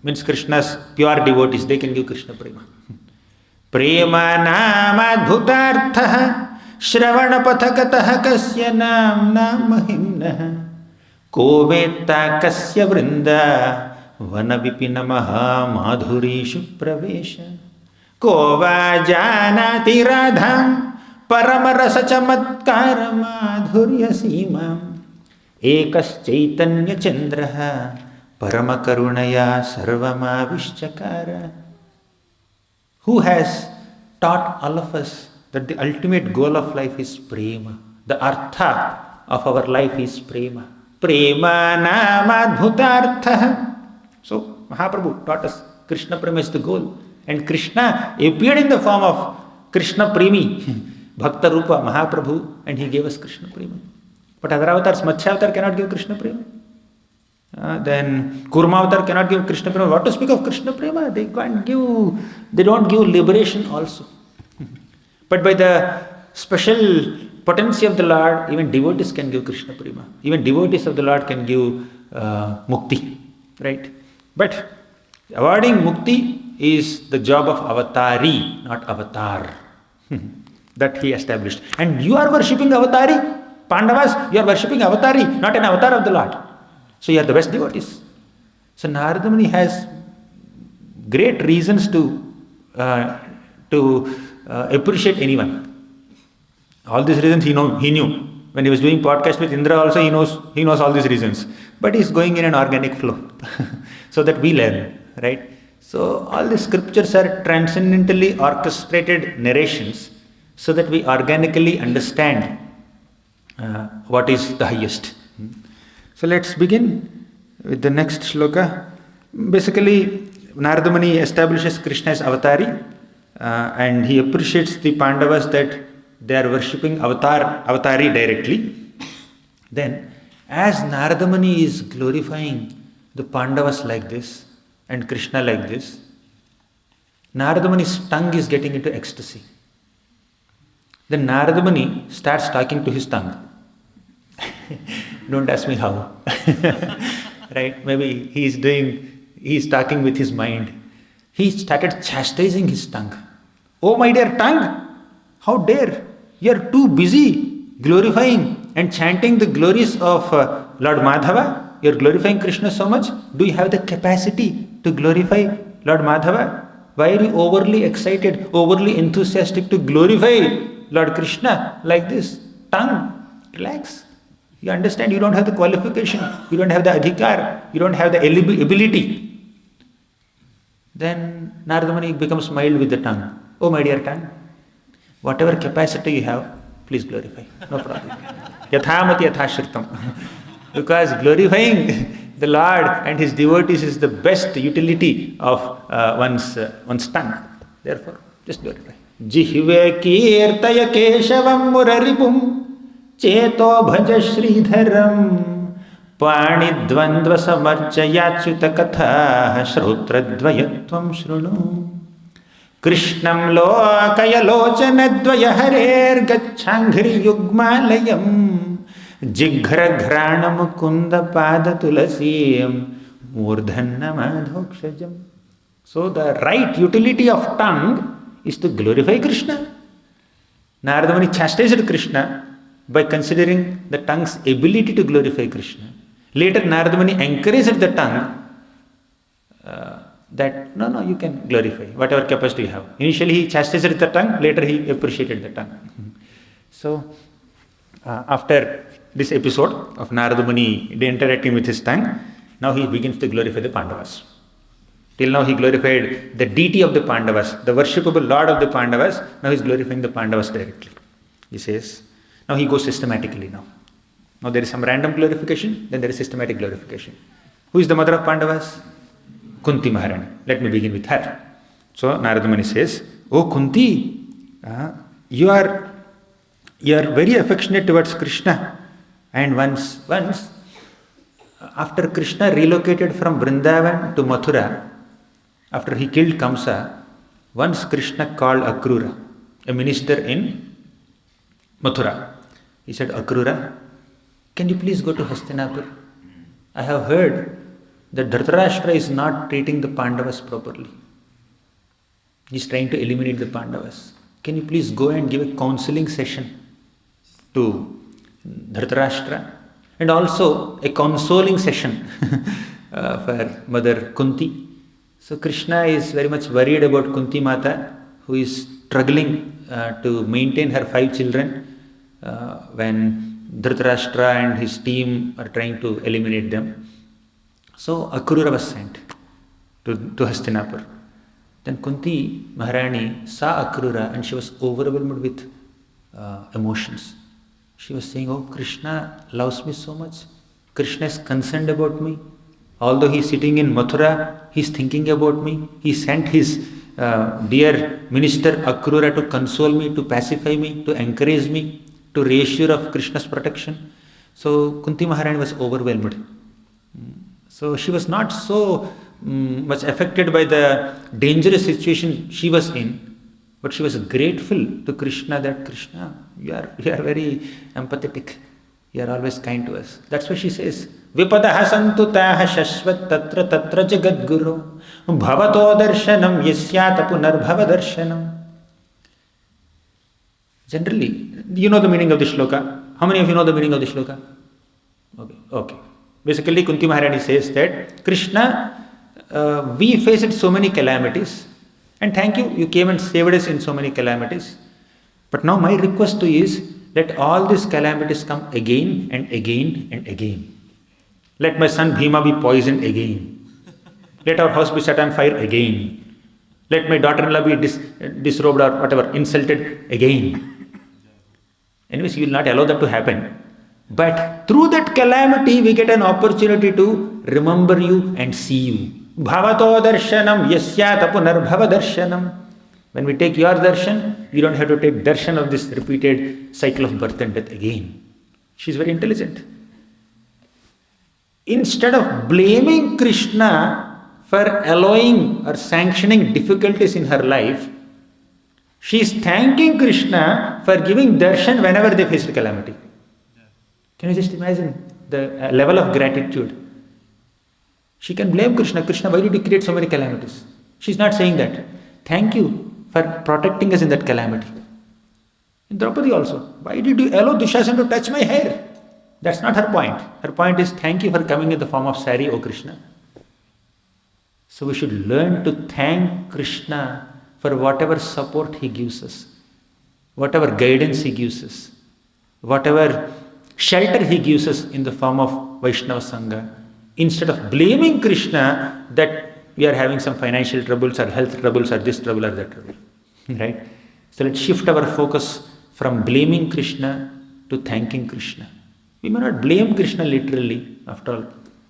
means Krishna's pure devotees, they can give Krishna prema. Prema namadbhutartha shravana pathakatah kasya namna mahimnah ko vetta kasya vrinda vanavipina maha madhurishu pravesha. Ko va janati radham paramarasa chamatkara madhurya simam. Ekas chaitanya chandraha paramakarunaya sarvamavischakara. Who has taught all of us that the ultimate goal of life is prema. The artha of our life is prema. Prema namadbhutartha. So Mahaprabhu taught us Krishna prema is the goal. And Krishna appeared in the form of Krishna premi, Bhakta Rupa Mahaprabhu, and he gave us Krishna prema. But other avatars, Matsya avatar cannot give Krishna prema. Then Kurma avatar cannot give Krishna prema. What to speak of Krishna prema? They don't give liberation also. But by the special potency of the Lord, even devotees can give Krishna prema. Even devotees of the Lord can give mukti, right? But avoiding mukti is the job of avatari, not avatar. That he established. And you are worshipping avatari. Pandavas, you are worshipping avatari, not an avatar of the Lord. So you are the best devotees. So Narada Muni has great reasons to appreciate anyone. All these reasons he knew. When he was doing podcast with Indra also, he knows all these reasons. But he is going in an organic flow so that we learn, right? So all the scriptures are transcendently orchestrated narrations so that we organically understand what is the highest. So let's begin with the next shloka. Basically, Narada Muni establishes Krishna as avatari and he appreciates the Pandavas that they are worshipping avatari directly. Then, as Narada Muni is glorifying the Pandavas like this and Krishna like this, Narada Muni's tongue is getting into ecstasy. Then Narada Muni starts talking to his tongue. Don't ask me how. Right? Maybe he's talking with his mind. He started chastising his tongue. Oh my dear tongue, how dare! You are too busy glorifying and chanting the glories of Lord Madhava. You are glorifying Krishna so much. Do you have the capacity to glorify Lord Madhava? Why are you overly excited, overly enthusiastic to glorify Lord Krishna like this? Tongue, relax. You understand you don't have the qualification, you don't have the adhikar, you don't have the ability. Then Narada Muni becomes mild with the tongue. Oh my dear tongue, whatever capacity you have, please glorify. No problem. Yathamati yathashritam. Because glorifying the Lord and His devotees is the best utility of one's tongue. Therefore, just glorify. Jihve kirtaya keshavam muraripum Cheto bhaja sridharam Panidvandva samarchayachuta katha Shrutradvayatvam shrunu Krishnam lokaya lochanadvaya harer gacchangri yugmalayam Jighra ghrana mukunda pada tulasiyam Murdhanna madhokshajam. So the right utility of tongue is to glorify Krishna. Narada Muni chastised Krishna by considering the tongue's ability to glorify Krishna. Later, Narada Muni encouraged the tongue that, no, you can glorify whatever capacity you have. Initially, he chastised the tongue, later he appreciated the tongue. So, after this episode of Narada Muni interacting with his tongue, now he begins to glorify the Pandavas. Till now, he glorified the deity of the Pandavas, the worshipable Lord of the Pandavas. Now, he is glorifying the Pandavas directly. He says, now he goes systematically now. Now there is some random glorification, then there is systematic glorification. Who is the mother of Pandavas? Kunti Maharani. Let me begin with her. So Narada Muni says, Oh Kunti, you are very affectionate towards Krishna. And once after Krishna relocated from Vrindavan to Mathura, after he killed Kamsa, once Krishna called Akrura, a minister in Mathura. He said, Akrura, can you please go to Hastinapur? I have heard that Dhritarashtra is not treating the Pandavas properly. He is trying to eliminate the Pandavas. Can you please go and give a counseling session to Dhritarashtra and also a consoling session for Mother Kunti. So Krishna is very much worried about Kunti Mata, who is struggling to maintain her 5 children when Dhritarashtra and his team are trying to eliminate them. So Akrura was sent to Hastinapur. Then Kunti Maharani saw Akrura and she was overwhelmed with emotions. She was saying, "Oh, Krishna loves me so much. Krishna is concerned about me. Although he is sitting in Mathura, he is thinking about me. He sent his dear minister Akrura to console me, to pacify me, to encourage me, to reassure of Krishna's protection." So Kunti Maharani was overwhelmed. So she was not so much affected by the dangerous situation she was in, but she was grateful to Krishna that Krishna, you are very empathetic. You are always kind to us. That's why she says, "Vipadaha santutaha shashvat tatra tatra jagadguru bhavato darshanam yasyata punarbhava darshanam." Generally, you know the meaning of the shloka. How many of you know the meaning of the shloka? Okay. Basically, Kunti Maharani says that Krishna, we faced so many calamities, and thank you, you came and saved us in so many calamities. But now my request to you is, let all these calamities come again and again and again. Let my son Bhima be poisoned again. Let our house be set on fire again. Let my daughter-in-law be disrobed or whatever, insulted again. Anyways, you will not allow that to happen. But through that calamity, we get an opportunity to remember you and see you. Bhavato darshanam yasyata punarbhava darshanam. When we take your darshan, we don't have to take darshan of this repeated cycle of birth and death again. She is very intelligent. Instead of blaming Krishna for allowing or sanctioning difficulties in her life, she is thanking Krishna for giving darshan whenever they faced calamity. Can you just imagine the level of gratitude? She can blame Krishna. Krishna, why did you create so many calamities? She is not saying that. Thank you for protecting us in that calamity. In Draupadi also, why did you allow Dushasana to touch my hair? That's not her point. Her point is, thank you for coming in the form of sari, O Krishna. So we should learn to thank Krishna for whatever support he gives us, whatever guidance he gives us, whatever shelter he gives us in the form of Vaishnava Sangha, instead of blaming Krishna that we are having some financial troubles or health troubles or this trouble or that trouble. Right? So let's shift our focus from blaming Krishna to thanking Krishna. We may not blame Krishna literally, after all,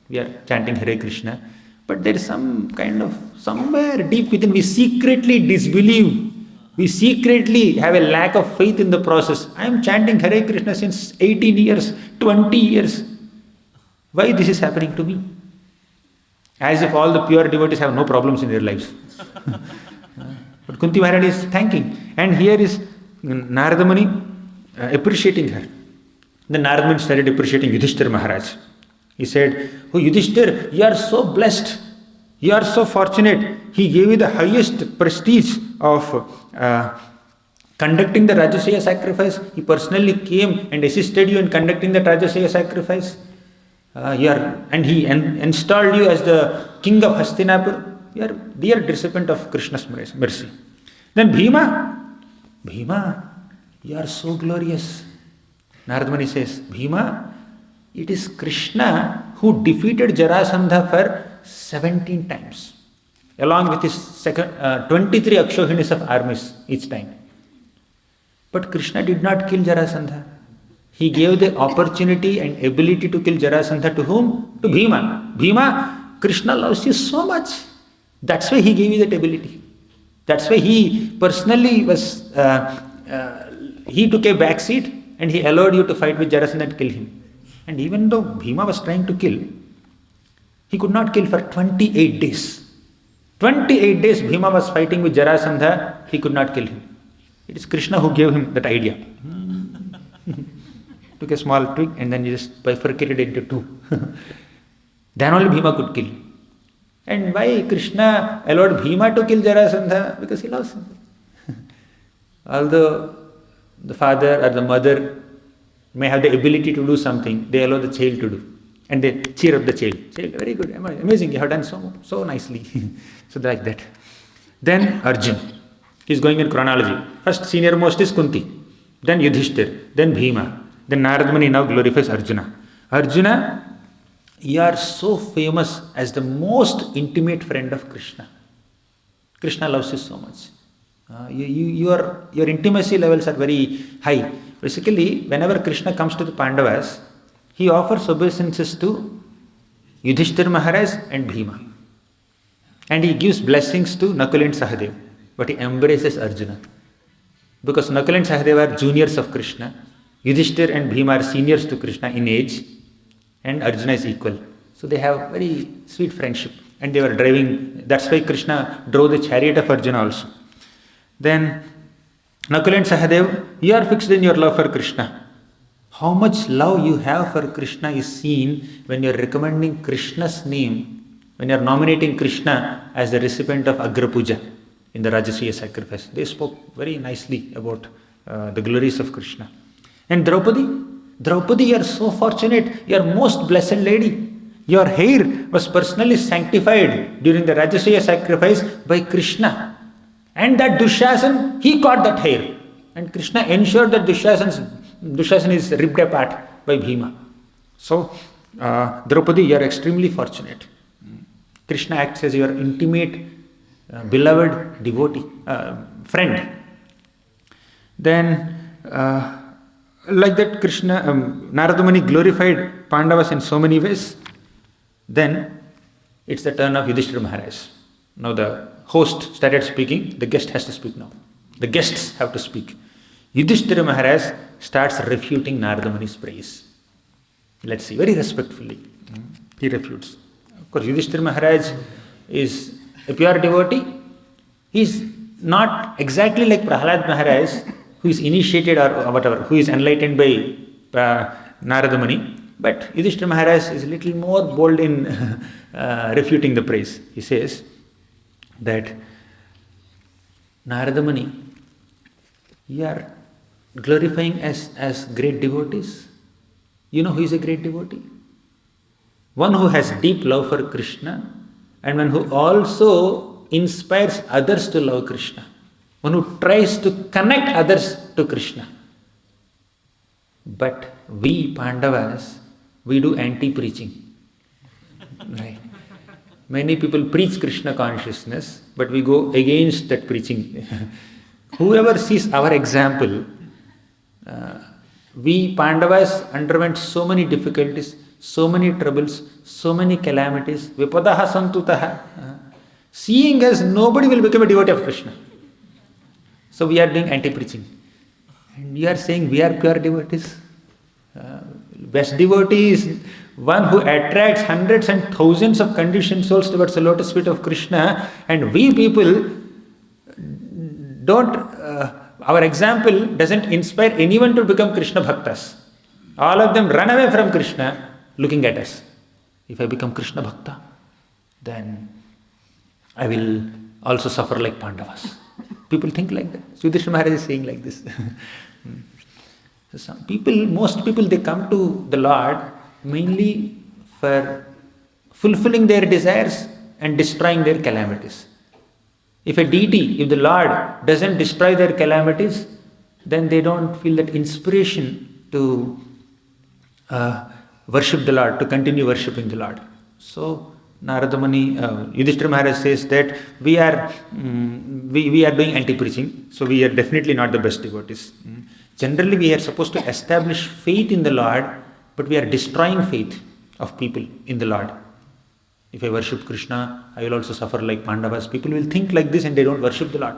we are chanting Hare Krishna, but there is some kind of, somewhere deep within, we secretly disbelieve. We secretly have a lack of faith in the process. I am chanting Hare Krishna since 18 years, 20 years. Why this is happening to me? As if all the pure devotees have no problems in their lives. But Kunti Maharani is thanking. And here is Narada Muni appreciating her. Then Narada Muni started appreciating Yudhishthira Maharaj. He said, "Oh Yudhishthira, you are so blessed. You are so fortunate. He gave you the highest prestige of conducting the Rajasaya sacrifice. He personally came and assisted you in conducting the Rajasaya sacrifice. And he installed you as the king of Hastinapur. You are dear recipient of Krishna's mercy. Then Bhima, you are so glorious." Narada Muni says, "Bhima, it is Krishna who defeated Jarasandha for 17 times, along with his 23 Akshohinis of armies each time. But Krishna did not kill Jarasandha. He gave the opportunity and ability to kill Jarasandha to whom? To Bhima. Bhima, Krishna loves you so much. That's why he gave you that ability. That's why he personally was, he took a back seat and he allowed you to fight with Jarasandha and kill him. And even though Bhima was trying to kill, he could not kill for 28 days. 28 days Bhima was fighting with Jarasandha, he could not kill him. It is Krishna who gave him that idea. Took a small twig and then he just bifurcated it into two. Then only Bhima could kill. And why Krishna allowed Bhima to kill Jarasandha? Because he loves him. Although the father or the mother may have the ability to do something, they allow the child to do. And they cheer up the child. Child, very good, amazing, you have done so nicely. So like that. Then Arjun. He's going in chronology. First senior most is Kunti. Then Yudhishthir. Then Bhima. Then Narad Muni now glorifies Arjuna. Arjuna, you are so famous as the most intimate friend of Krishna. Krishna loves you so much. Your intimacy levels are very high. Basically, whenever Krishna comes to the Pandavas, he offers obeisances to Yudhishthir Maharaj and Bhima. And he gives blessings to Nakul and Sahadev. But he embraces Arjuna. Because Nakul and Sahadev are juniors of Krishna. Yudhishthir and Bhima are seniors to Krishna in age. And Arjuna is equal. So they have very sweet friendship. And they were driving, that's why Krishna drove the chariot of Arjuna also. Then Nakul and Sahadev, you are fixed in your love for Krishna. How much love you have for Krishna is seen when you are recommending Krishna's name, when you are nominating Krishna as the recipient of Agra Puja in the Rajasuya sacrifice. They spoke very nicely about the glories of Krishna. And Draupadi, you are so fortunate, you are most blessed lady. Your hair was personally sanctified during the Rajasuya sacrifice by Krishna. And that Dushasan, he caught that hair. And Krishna ensured that Dushasan is ripped apart by Bhima. So, Draupadi, you are extremely fortunate. Krishna acts as your intimate, beloved devotee, friend. Then, like that, Narada Muni glorified Pandavas in so many ways. Then, it's the turn of Yudhishthira Maharaj. Now the host started speaking, the guest has to speak now. The guests have to speak. Yudhishthira Maharaj starts refuting Narada Muni's praise. Let's see, very respectfully. He refutes. Of course, Yudhishthira Maharaj is a pure devotee. He is not exactly like Prahlad Maharaj, who is initiated or whatever, who is enlightened by Narada Muni. But Yudhishthira Maharaj is a little more bold in refuting the praise. He says that Narada Muni, you are glorifying as great devotees. You know who is a great devotee? One who has deep love for Krishna and one who also inspires others to love Krishna. One who tries to connect others to Krishna. But we Pandavas, we do anti-preaching. Right? Many people preach Krishna consciousness, but we go against that preaching. Whoever sees our example, we Pandavas underwent so many difficulties, so many troubles, so many calamities. Vipadaha santutaha. Seeing us, nobody will become a devotee of Krishna. So we are doing anti-preaching. And you are saying we are pure devotees. Best devotee is one who attracts hundreds and thousands of conditioned souls towards the lotus feet of Krishna, and we people don't, our example doesn't inspire anyone to become Krishna Bhaktas. All of them run away from Krishna looking at us. If I become Krishna Bhakta, then I will also suffer like Pandavas. People think like that. Yudhishthira Maharaj is saying like this. So most people, they come to the Lord mainly for fulfilling their desires and destroying their calamities. If the Lord doesn't destroy their calamities, then they don't feel that inspiration to worship the Lord, to continue worshipping the Lord. So Narada Muni, Yudhishthira Maharaj says that we are doing anti-preaching, so we are definitely not the best devotees. Generally, we are supposed to establish faith in the Lord, but we are destroying faith of people in the Lord. If I worship Krishna, I will also suffer like Pandavas. People will think like this and they don't worship the Lord.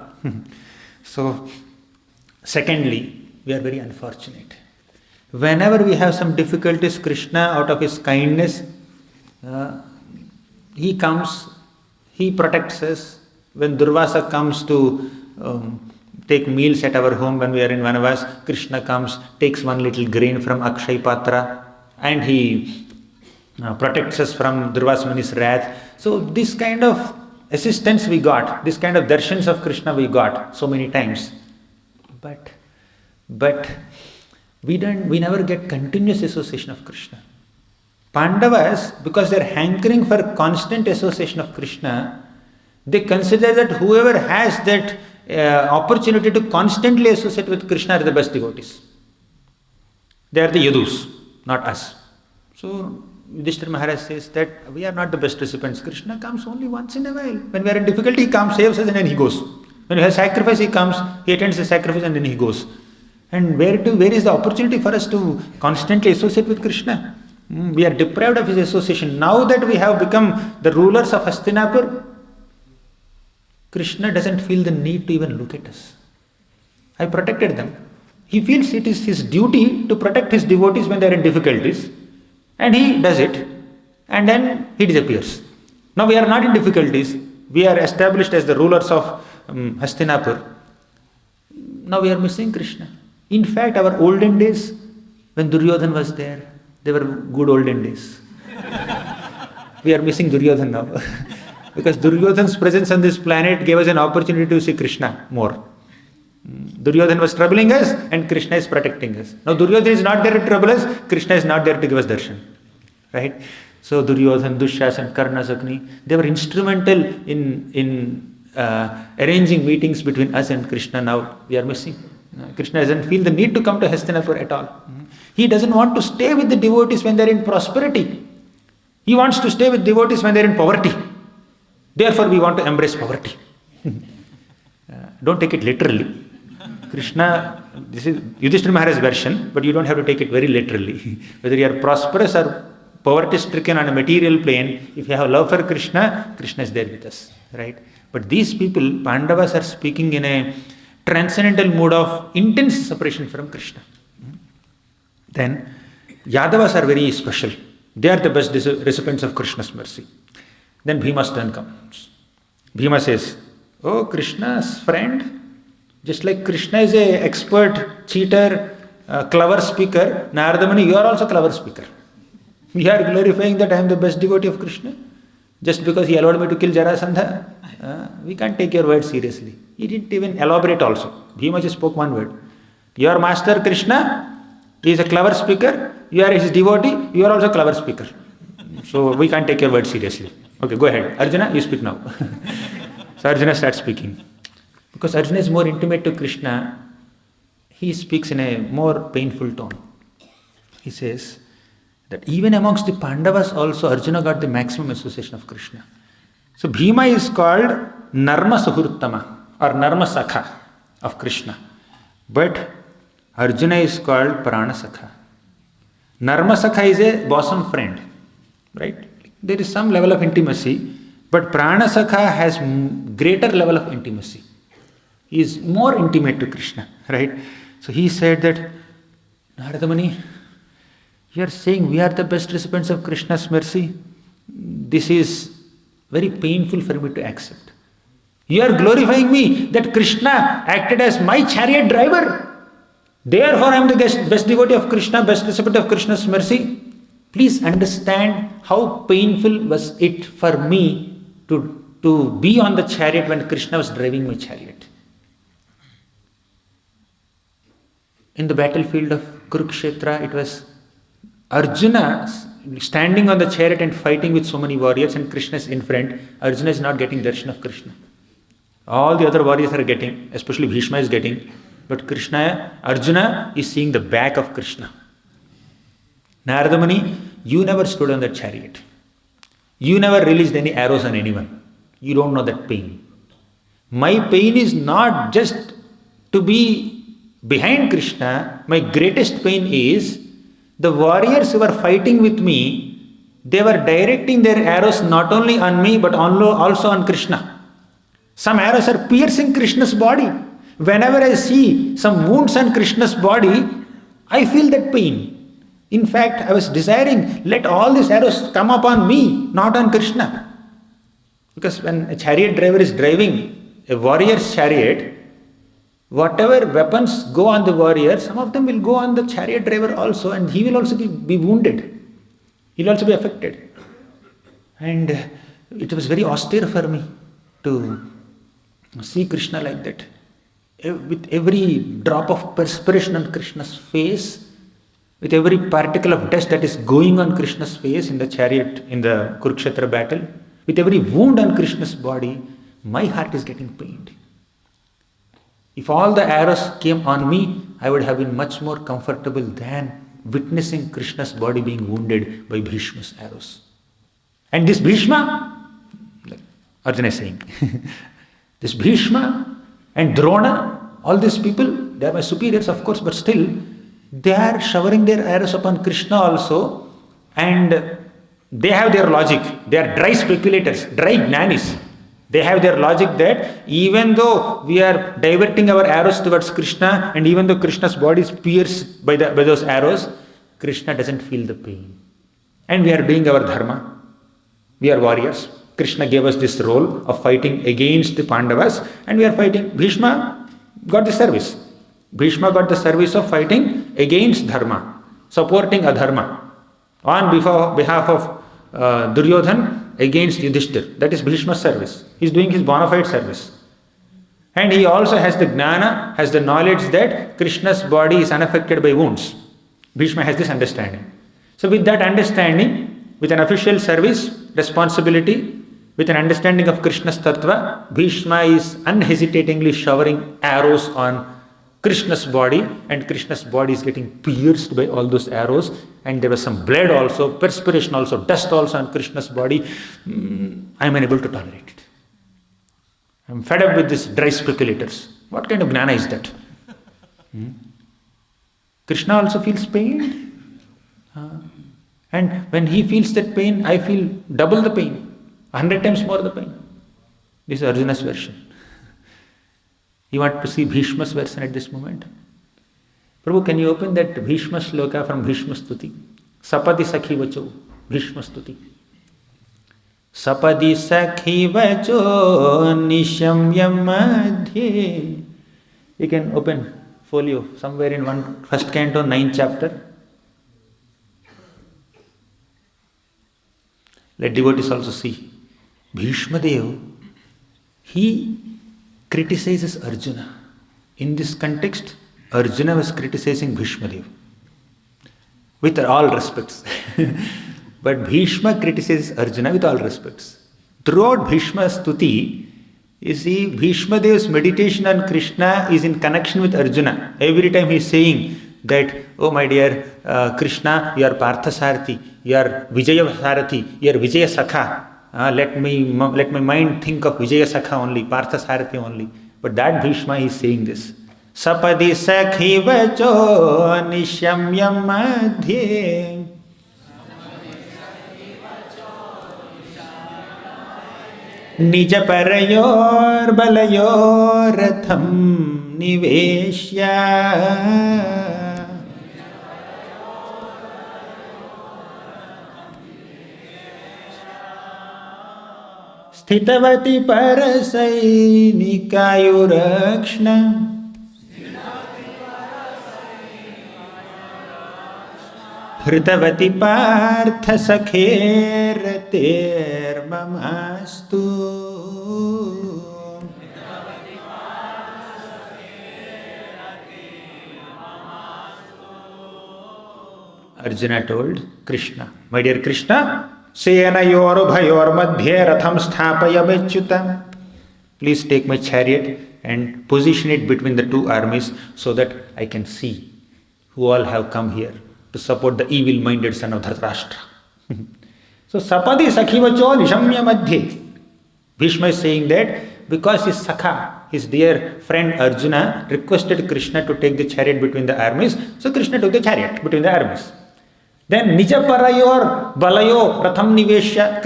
So, secondly, we are very unfortunate. Whenever we have some difficulties, Krishna, out of his kindness, he comes, he protects us. When Durvasa comes to take meals at our home when we are in Vanavas, Krishna comes, takes one little grain from Akshay Patra, and he protects us from Durvasa Muni's wrath. So this kind of assistance we got, this kind of darshans of Krishna we got so many times. But we never get continuous association of Krishna. Pandavas, because they are hankering for constant association of Krishna, they consider that whoever has that opportunity to constantly associate with Krishna are the best devotees. They are the Yadus, not us. So Yudhishthira Maharaj says that we are not the best recipients. Krishna comes only once in a while. When we are in difficulty, he comes, saves us, and then he goes. When we have sacrifice, he comes, he attends the sacrifice, and then he goes. And where is the opportunity for us to constantly associate with Krishna? We are deprived of his association. Now that we have become the rulers of Hastinapur, Krishna doesn't feel the need to even look at us. I protected them. He feels it is his duty to protect his devotees when they are in difficulties, and he does it, and then he disappears. Now we are not in difficulties. We are established as the rulers of Hastinapur. Now we are missing Krishna. In fact, our olden days, when Duryodhan was there, they were good olden days. We are missing Duryodhan now. Because Duryodhan's presence on this planet gave us an opportunity to see Krishna more. Duryodhan was troubling us and Krishna is protecting us. Now Duryodhan is not there to trouble us, Krishna is not there to give us darshan. Right? So Duryodhan, Dushyasan, Karna, Sakni, they were instrumental in arranging meetings between us and Krishna. Now we are missing. Krishna doesn't feel the need to come to Hastinapur at all. He doesn't want to stay with the devotees when they are in prosperity. He wants to stay with devotees when they are in poverty. Therefore, we want to embrace poverty. Don't take it literally. Krishna, this is Yudhishthira Maharaj's version, but you don't have to take it very literally. Whether you are prosperous or poverty-stricken on a material plane, if you have love for Krishna, Krishna is there with us. Right? But these people, Pandavas, are speaking in a transcendental mood of intense separation from Krishna. Then, Yadavas are very special. They are the best recipients of Krishna's mercy. Then Bhima's turn comes. Bhima says, "Oh, Krishna's friend, just like Krishna is an expert cheater, clever speaker, Narada Muni, you are also clever speaker. We are glorifying that I am the best devotee of Krishna. Just because he allowed me to kill Jarasandha, we can't take your word seriously." He didn't even elaborate also. Bhima just spoke one word. Your master Krishna, he is a clever speaker, you are his devotee, you are also a clever speaker. So we can't take your word seriously. Okay, go ahead. Arjuna, you speak now. So Arjuna starts speaking. Because Arjuna is more intimate to Krishna, he speaks in a more painful tone. He says that even amongst the Pandavas also, Arjuna got the maximum association of Krishna. So Bhima is called Narma Suhurtama or Narma Sakha of Krishna. But Arjuna is called Prana Sakha. Narma Sakha is a bosom friend. Right? There is some level of intimacy, but Prana Sakha has greater level of intimacy. He is more intimate to Krishna, right? So he said that, Narada Muni, you are saying we are the best recipients of Krishna's mercy. This is very painful for me to accept. You are glorifying me that Krishna acted as my chariot driver. Therefore I am the best devotee of Krishna, best recipient of Krishna's mercy. Please understand how painful was it for me to be on the chariot when Krishna was driving my chariot. In the battlefield of Kurukshetra, it was Arjuna standing on the chariot and fighting with so many warriors, and Krishna is in front. Arjuna is not getting darshan of Krishna. All the other warriors are getting, especially Bhishma is getting, but Arjuna is seeing the back of Krishna. Narada Muni, you never stood on that chariot. You never released any arrows on anyone. You don't know that pain. My pain is not just to be behind Krishna. My greatest pain is the warriors who were fighting with me, they were directing their arrows not only on me but also on Krishna. Some arrows are piercing Krishna's body. Whenever I see some wounds on Krishna's body, I feel that pain. In fact, I was desiring, let all these arrows come upon me, not on Krishna. Because when a chariot driver is driving a warrior's chariot, whatever weapons go on the warrior, some of them will go on the chariot driver also, and he will also be wounded. He will also be affected. And it was very austere for me to see Krishna like that. With every drop of perspiration on Krishna's face, with every particle of dust that is going on Krishna's face in the chariot, in the Kurukshetra battle, with every wound on Krishna's body, my heart is getting pained. If all the arrows came on me, I would have been much more comfortable than witnessing Krishna's body being wounded by Bhishma's arrows. And this Bhishma, like Arjuna is saying, this Bhishma and Drona, all these people, they are my superiors of course, but still, they are showering their arrows upon Krishna also, and they have their logic. They are dry speculators, dry jnanis. They have their logic that even though we are diverting our arrows towards Krishna, and even though Krishna's body is pierced by those arrows, Krishna doesn't feel the pain. And we are doing our dharma. We are warriors. Krishna gave us this role of fighting against the Pandavas, and we are fighting. Bhishma got the service. Bhishma got the service of fighting against dharma, supporting adharma on behalf of Duryodhan against Yudhishthir. That is Bhishma's service. He is doing his bona fide service. And he also has the jnana, has the knowledge that Krishna's body is unaffected by wounds. Bhishma has this understanding. So with that understanding, with an official service, responsibility, with an understanding of Krishna's tattva, Bhishma is unhesitatingly showering arrows on Krishna's body, and Krishna's body is getting pierced by all those arrows, and there was some blood also, perspiration also, dust also on Krishna's body. I am unable to tolerate it. I am fed up with these dry speculators. What kind of jnana is that? Krishna also feels pain. And when he feels that pain, I feel double the pain, 100 times more the pain. This is Arjuna's version. You want to see Bhishma's version at this moment? Prabhu, can you open that Bhishma shloka from Bhishma Stuti? Sapadi Sakhi Vacho, Bhishma Stuti. Sapadi Sakhi Vacho Nishamyam Madhye. You can open folio somewhere in first canto, 9th chapter. Let devotees also see. Bhishma Dev, he criticizes Arjuna. In this context, Arjuna was criticizing Bhishma Dev. With all respects. But Bhishma criticizes Arjuna with all respects. Throughout Bhishma's stuti, you see, Bhishma Dev's meditation on Krishna is in connection with Arjuna. Every time he is saying that, oh my dear Krishna, you are Parthasarathi, you are Vijaya Sarathi, you are Vijaya Sakha. Let my mind think of Vijaya Sakha only, Parthasarathi only. But that Bhishma is saying this. Sapadi Sakhi Vacho Nishamyam Madhye. Nija Parayor Balayor Ratham Niveshya. Sthitavati Parasainikayurakshna. Hritavati Partha Sakher Mamastu. Arjuna told Krishna, my dear Krishna, Sena bhayor madhye ratham sthapaya bechyuta. Please take my chariot and position it between the two armies so that I can see who all have come here to support the evil-minded son of Dhritarashtra. So, Sapadi Sakhivacho Nishamya Madhye. Bhishma is saying that because his Sakha, his dear friend Arjuna, requested Krishna to take the chariot between the armies, so Krishna took the chariot between the armies. Then Nija Parayor Balayo Ratham Niveshya.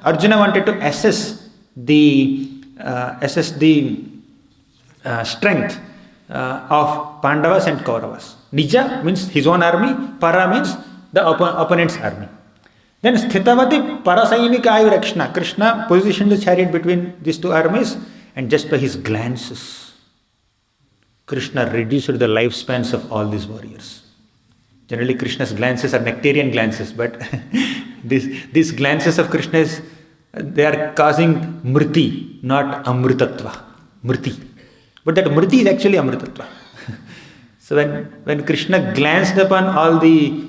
Arjuna wanted to assess the strength of Pandavas and Kauravas. Nija means his own army, Para means the opponent's army. Then Sthitavati Parasainika Rakshna. Krishna positioned the chariot between these two armies, and just by his glances, Krishna reduced the lifespans of all these warriors. Generally, Krishna's glances are nectarian glances, but these glances of Krishna, they are causing mriti, not amritatva. Mriti. But that mriti is actually amritatva. So when Krishna glanced upon all the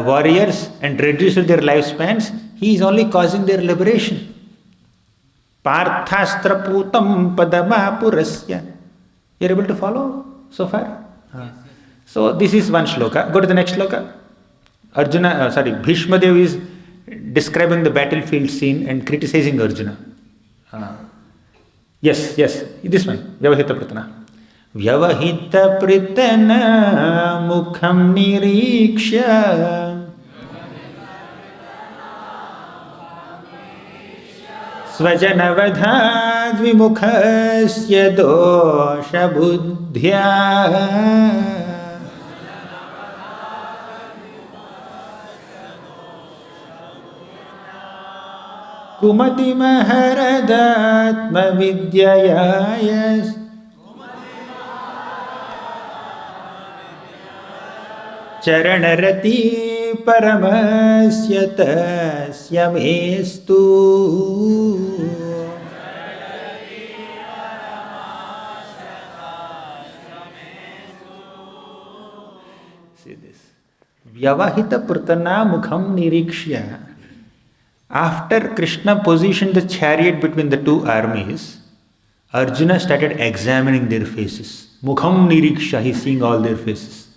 warriors and reduced their lifespans, he is only causing their liberation. Parthastra putam padamapurasya. You are able to follow so far? So this is one shloka. Go to the next shloka. Bhishma Dev is describing the battlefield scene and criticizing Arjuna. Yes, this one. Vyavahita pratana. Vyavahita pritana mukham niriksha svajanavadhad vimukhasya dosha buddhya kumati maharadatma vidyayas charanarati paramasya tasya mestu. See this. Vyavahita pratana mukham nirikshya. After Krishna positioned the chariot between the two armies, Arjuna started examining their faces. Mukham niriksha, he is seeing all their faces.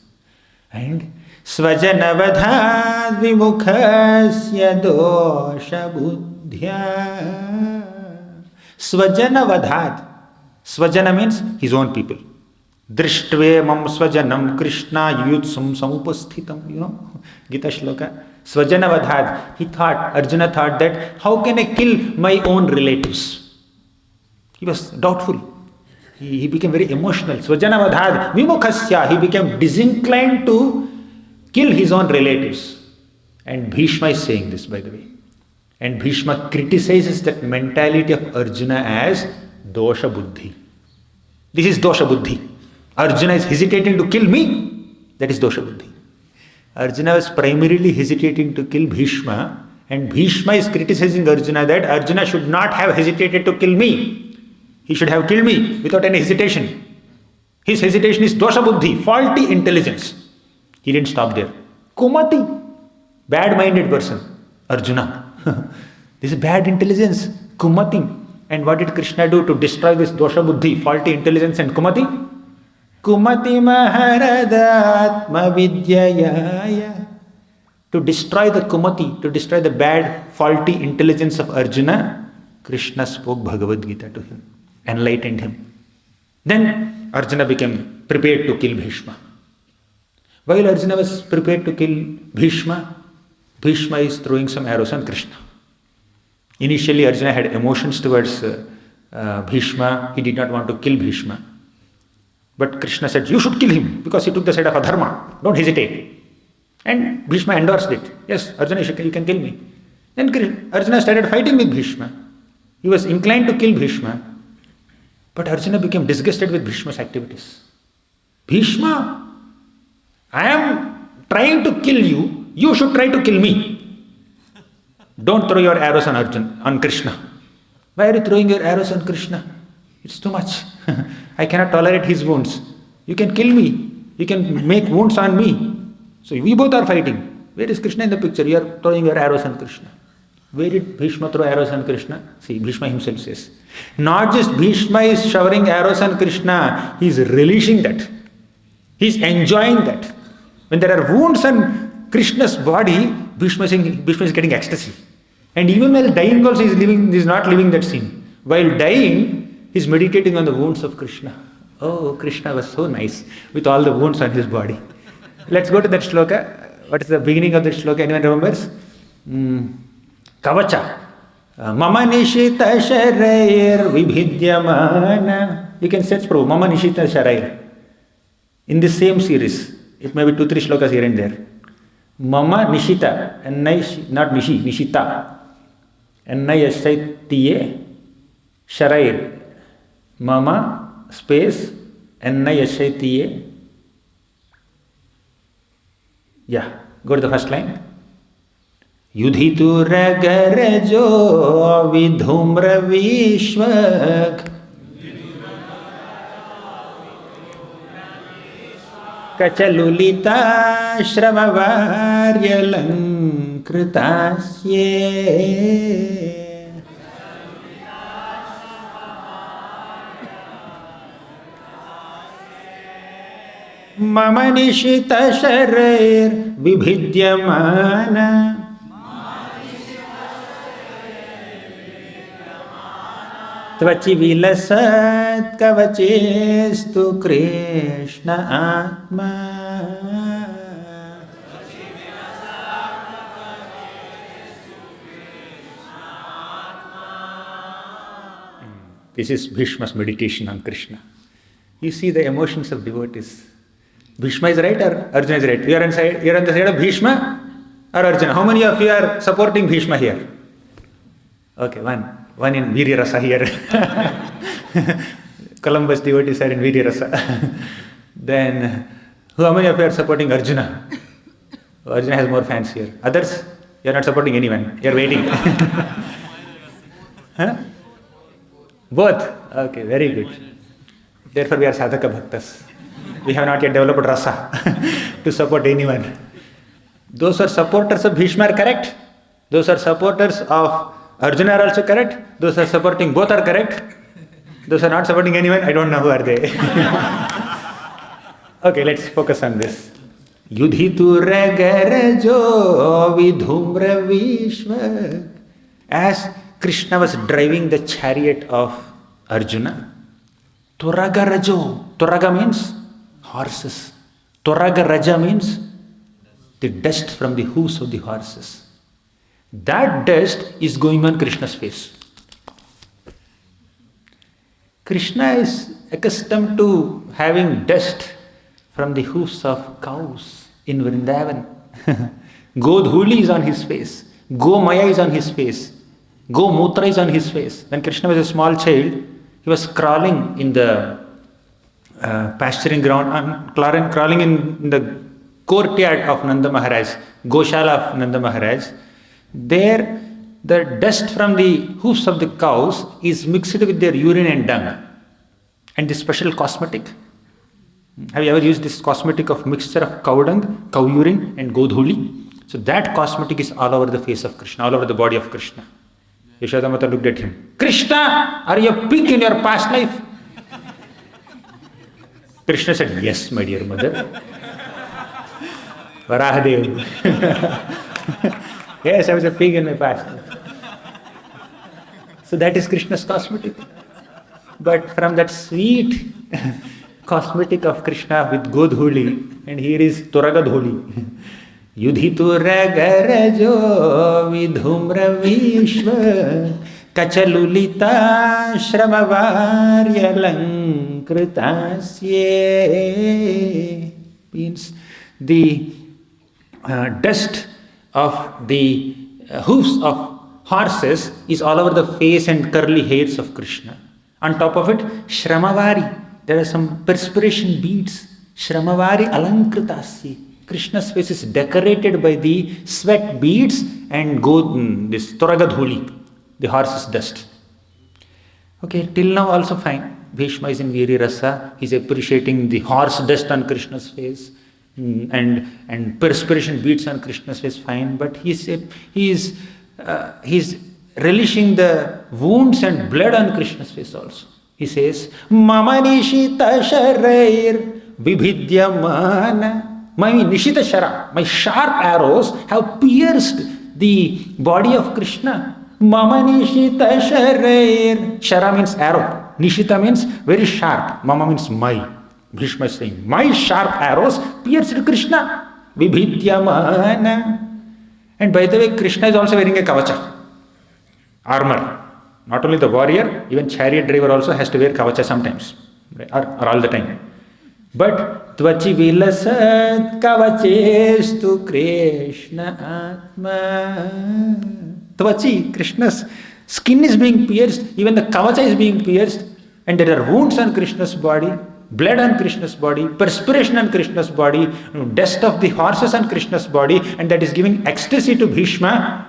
And Svajanavadhad vimukhasya dosha buddhya. Svajanavadhad. Svajana means his own people. Drishtve mam svajanam Krishna yutsum samupasthitam. You know, Gita shloka. Svajanavadhad. Arjuna thought that, how can I kill my own relatives? He was doubtful. He became very emotional. Svajanavadhad vimukhasya. He became disinclined to kill his own relatives. And Bhishma is saying this, by the way. And Bhishma criticizes that mentality of Arjuna as dosha buddhi. This is dosha buddhi. Arjuna is hesitating to kill me. That is dosha buddhi. Arjuna was primarily hesitating to kill Bhishma, and Bhishma is criticizing Arjuna that Arjuna should not have hesitated to kill me. He should have killed me without any hesitation. His hesitation is dosha buddhi, faulty intelligence. He didn't stop there. Kumati, bad-minded person. Arjuna. This is bad intelligence. Kumati. And what did Krishna do to destroy this dosha buddhi, faulty intelligence and Kumati? Kumati maharadatma vidyayaya. To destroy the Kumati, to destroy the bad, faulty intelligence of Arjuna, Krishna spoke Bhagavad Gita to him, enlightened him. Then Arjuna became prepared to kill Bhishma. While Arjuna was prepared to kill Bhishma, Bhishma is throwing some arrows on Krishna. Initially, Arjuna had emotions towards Bhishma. He did not want to kill Bhishma. But Krishna said, you should kill him because he took the side of adharma. Don't hesitate. And Bhishma endorsed it. Yes, Arjuna, you can kill me. Then Arjuna started fighting with Bhishma. He was inclined to kill Bhishma. But Arjuna became disgusted with Bhishma's activities. Bhishma, I am trying to kill you. You should try to kill me. Don't throw your arrows on Krishna. Why are you throwing your arrows on Krishna? It's too much. I cannot tolerate his wounds. You can kill me. You can make wounds on me. So we both are fighting. Where is Krishna in the picture? You are throwing your arrows on Krishna. Where did Bhishma throw arrows on Krishna? See, Bhishma himself says. Not just Bhishma is showering arrows on Krishna, he is relishing that. He is enjoying that. When there are wounds on Krishna's body, Bhishma is getting ecstasy. And even while dying also, he is not living that scene. While dying, he is meditating on the wounds of Krishna. Oh, Krishna was so nice with all the wounds on his body. Let's go to that shloka. What is the beginning of that shloka? Anyone remembers? Kavacha. Mama nishita sharair vibhidyamana. You can search Prabhu. Mama nishita sharair. In the same series. It may be 2-3 shlokas here and there. Mama nishita. Not nishi. Nishita. Ennayashaitiye sharair. Mama space ennayashaitiye. Yeah, go to the first line. Yudhitu ragarajo vidhumra vishwak Kachalulita Shramavaryalankritasye. Mama nishita sharair vibhidyamana. Tvachi vilasat kavachestu Krishna Atma. This is Bhishma's meditation on Krishna. You see the emotions of devotees. Bhishma is right or Arjuna is right? You are on the side of Bhishma or Arjuna? How many of you are supporting Bhishma here? Okay, one in Virya Rasa here. Columbus devotees are in Virya Rasa. Then, how many of you are supporting Arjuna? Arjuna has more fans here. Others, you are not supporting anyone. You are waiting. Huh? Both? Okay, very good. Therefore, we are sadhaka bhaktas. We have not yet developed rasa to support anyone. Those who are supporters of Bhishma are correct. Those who are supporters of Arjuna are also correct. Those who are supporting both are correct. Those who are not supporting anyone, I don't know who are they. Okay, let's focus on this. Yudhitu ragarajo vidhumra vishwa. As Krishna was driving the chariot of Arjuna, Turagarajo. Turaga means horses. Turagaraja means the dust from the hooves of the horses. That dust is going on Krishna's face. Krishna is accustomed to having dust from the hoofs of cows in Vrindavan. Godhuli is on his face. Gomaya is on his face. Gomutra is on his face. When Krishna was a small child, he was crawling in the pasturing ground, crawling in the courtyard of Nanda Maharaj, Goshala of Nanda Maharaj. There, the dust from the hoofs of the cows is mixed with their urine and dung. And this special cosmetic. Have you ever used this cosmetic of mixture of cow dung, cow urine and godhuli? So that cosmetic is all over the face of Krishna, all over the body of Krishna. Yashodamata looked at him. Krishna, are you a pig in your past life? Krishna said, yes, my dear mother. Varahadev. Yes, I was a pig in my past life. So that is Krishna's cosmetic. But from that sweet cosmetic of Krishna with Godhuli, and here is Turagadhuli. Yudhitu ragarajo vidhumra vishva kachalulita shramavaryalankritasye. Means the dust of the hoofs of horses is all over the face and curly hairs of Krishna. On top of it, Shramavari. There are some perspiration beads. Shramavari alankritasya. Krishna's face is decorated by the sweat beads and this Turagadhuli, the horse's dust. Okay, till now also fine. Bhishma is in Virya Rasa. He's appreciating the horse dust on Krishna's face and perspiration beads on Krishna's face, fine. But he's relishing the wounds and blood on Krishna's face also. He says, Mama nishita sharair vibhidyamana. My nishita shara, my sharp arrows have pierced the body of Krishna. Mama nishita sharair. Shara means arrow. Nishita means very sharp. Mama means my. Bhishma is saying, my sharp arrows pierced Krishna. Vibhidyamana. And by the way, Krishna is also wearing a kavacha. Armor. Not only the warrior, even chariot driver also has to wear kavacha sometimes. Or all the time. But Tvachi vilasat kavachestu Krishna Atma. Tvachi, Krishna's skin is being pierced, even the kavacha is being pierced, and there are wounds on Krishna's body, blood on Krishna's body, perspiration on Krishna's body, dust of the horses on Krishna's body, and that is giving ecstasy to Bhishma,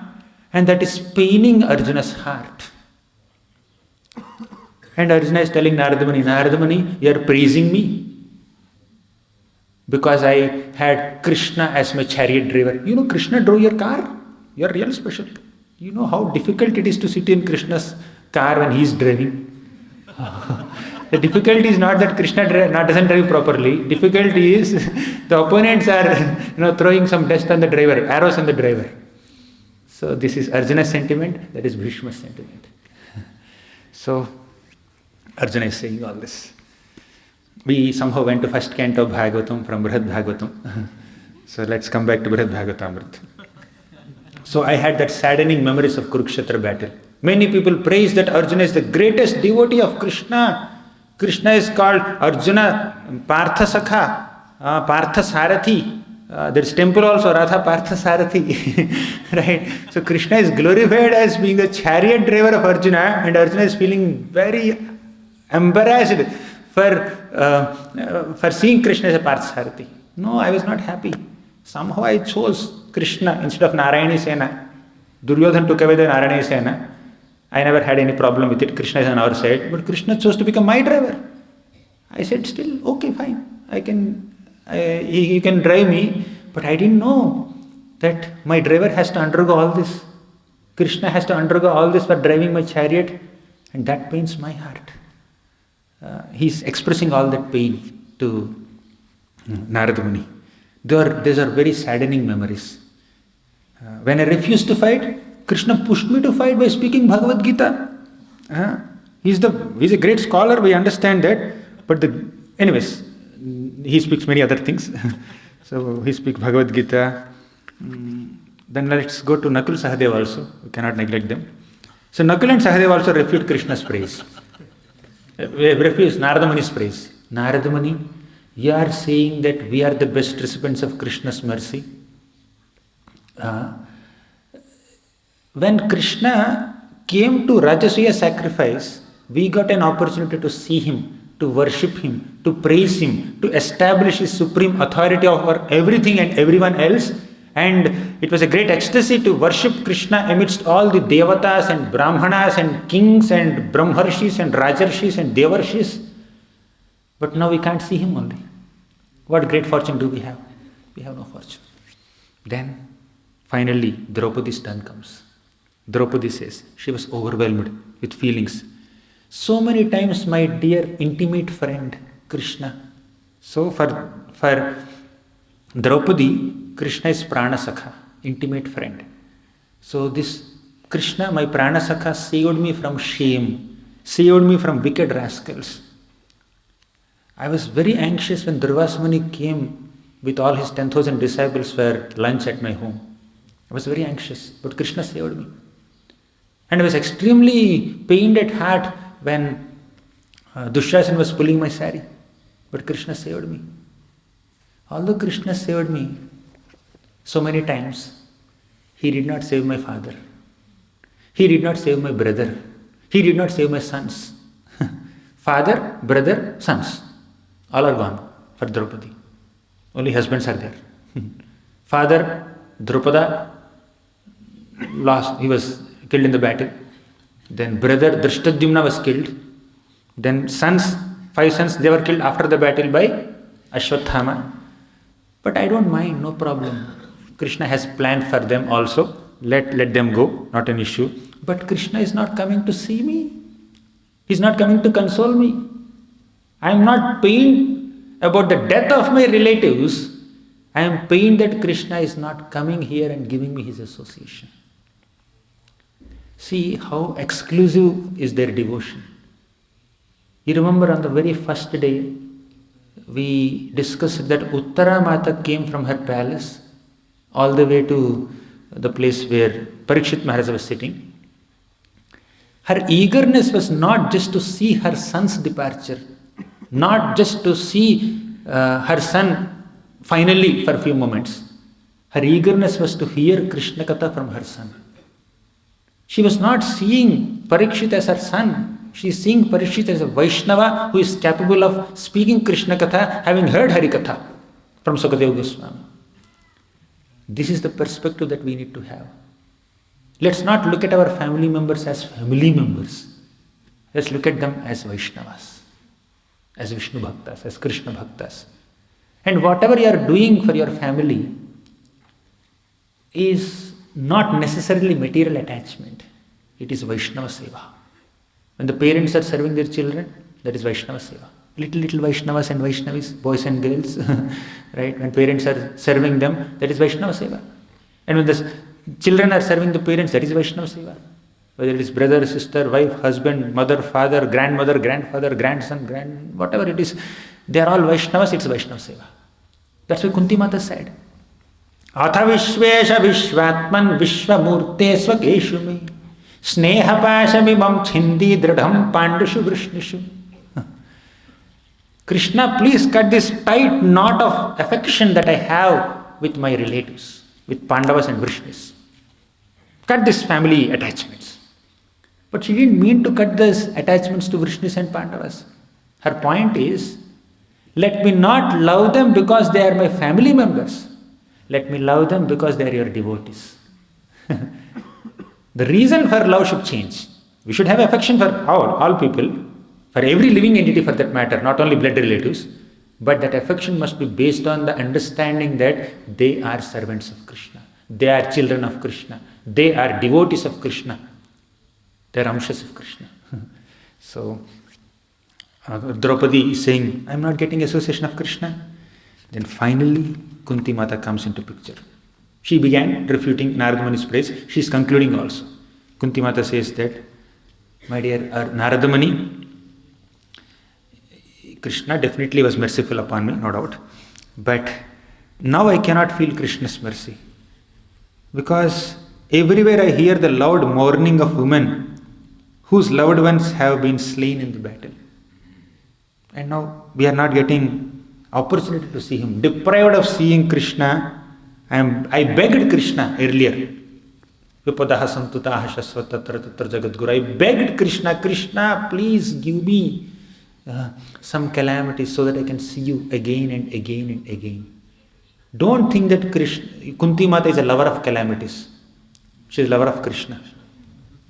and that is paining Arjuna's heart. And Arjuna is telling Narada Muni, you are praising me. because I had Krishna as my chariot driver. You know, Krishna drove your car. You are real special. You know how difficult it is to sit in Krishna's car when he is driving. The difficulty is not that Krishna doesn't drive properly. Difficulty is the opponents are throwing some dust on the driver, arrows on the driver. So this is Arjuna's sentiment, that is Bhishma's sentiment. So Arjuna is saying all this. We somehow went to first canto of Bhagavatam from Brihat Bhagavatam. So let's come back to Brihat Bhagavatamrita. So I had that saddening memories of Kurukshetra battle. Many people praise that Arjuna is the greatest devotee of Krishna. Krishna is called Arjuna Partha Sakha, Partha Sarathi. There's temple also, Radha Partha Sarathi. Right? So Krishna is glorified as being the chariot driver of Arjuna, and Arjuna is feeling very embarrassed for seeing Krishna as a Partha Sarathi. No, I was not happy. Somehow I chose Krishna instead of Narayani Sena. Duryodhan took away the Narayani Sena. I never had any problem with it. Krishna is on our side. But Krishna chose to become my driver. I said, still, okay, fine. He can drive me. But I didn't know that my driver has to undergo all this. Krishna has to undergo all this for driving my chariot. And that pains my heart. He's expressing all that pain to Narada Muni. These are very saddening memories. When I refused to fight, Krishna pushed me to fight by speaking Bhagavad Gita. He's a great scholar, we understand that. But anyways, he speaks many other things. So he speaks Bhagavad Gita. Then let's go to Nakul Sahadev also. We cannot neglect them. So Nakul and Sahadev also refute Krishna's praise. Refuse Narada Muni's praise. Narada Muni, you are saying that we are the best recipients of Krishna's mercy. When Krishna came to Rajasuya sacrifice, we got an opportunity to see him, to worship him, to praise him, to establish his supreme authority over everything and everyone else. And it was a great ecstasy to worship Krishna amidst all the Devatas and Brahmanas and kings and Brahmarshis and Rajarshis and Devarshis. But now we can't see him only. What great fortune do we have? We have no fortune. Then, finally, Draupadi's turn comes. Draupadi says, she was overwhelmed with feelings. So many times, my dear intimate friend, Krishna. So for Draupadi, Krishna is Prana Sakha, intimate friend. So this Krishna, my Prana Sakha, saved me from shame, saved me from wicked rascals. I was very anxious when Durvasa Muni came with all his 10,000 disciples for lunch at my home. I was very anxious, but Krishna saved me. And I was extremely pained at heart when Dushyasan was pulling my sari. But Krishna saved me. Although Krishna saved me so many times, he did not save my father. He did not save my brother. He did not save my sons. Father, brother, sons. All are gone for Draupadi. Only husbands are there. Father, Drupada, lost. He was killed in the battle. Then brother Drishtadyumna was killed. Then sons, 5 sons, they were killed after the battle by Ashwathama. But I don't mind, no problem. Krishna has planned for them also. Let them go, not an issue. But Krishna is not coming to see me. He's not coming to console me. I am not pained about the death of my relatives. I am pained that Krishna is not coming here and giving me his association. See how exclusive is their devotion. You remember on the very first day, we discussed that Uttara Mata came from her palace all the way to the place where Parikshit Maharaj was sitting. Her eagerness was not just to see her son's departure, not just to see her son finally for a few moments. Her eagerness was to hear Krishna Katha from her son. She was not seeing Parikshit as her son. She is seeing Parikshit as a Vaishnava who is capable of speaking Krishna Katha, having heard Hari Katha from Sukadeva Goswami. This is the perspective that we need to have. Let's not look at our family members as family members. Let's look at them as Vaishnavas, as Vishnu Bhaktas, as Krishna Bhaktas. And whatever you are doing for your family is not necessarily material attachment. It is Vaishnava Seva. When the parents are serving their children, that is Vaishnava Seva. Little Vaishnavas and Vaishnavis, boys and girls, right? When parents are serving them, that is Vaishnava Seva. And when the children are serving the parents, that is Vaishnava Seva. Whether it is brother, sister, wife, husband, mother, father, grandmother, grandfather, grandson, whatever it is, they are all Vaishnavas, it's Vaishnava Seva. That's why Kunti Mata said, Atha Vishvesha Vishvatman Vishvamurte Swakeshu me Sneha Pashamimam Chindi Dradham Pandushu Vrishnishu. Krishna, please cut this tight knot of affection that I have with my relatives, with Pandavas and Vrishnis. Cut this family attachments. But she didn't mean to cut these attachments to Vrishnis and Pandavas. Her point is, let me not love them because they are my family members. Let me love them because they are your devotees. The reason for love should change. We should have affection for all people, for every living entity for that matter, not only blood relatives. But that affection must be based on the understanding that they are servants of Krishna. They are children of Krishna. They are devotees of Krishna. They are amshas of Krishna. So, Draupadi is saying, I am not getting association of Krishna. Then finally, Kunti Mata comes into picture. She began refuting Narada Muni's praise. She is concluding also. Kunti Mata says that, my dear Narada Muni, Krishna definitely was merciful upon me, no doubt. But now I cannot feel Krishna's mercy. Because everywhere I hear the loud mourning of women whose loved ones have been slain in the battle. And now we are not getting opportunity to see him. Deprived of seeing Krishna, I begged Krishna earlier. Vipadaha santutaha shasvatatra tatra jagadguru. I begged Krishna, Krishna, please give me some calamities so that I can see you again and again and again. Don't think that Kunti Mata is a lover of calamities. She is a lover of Krishna.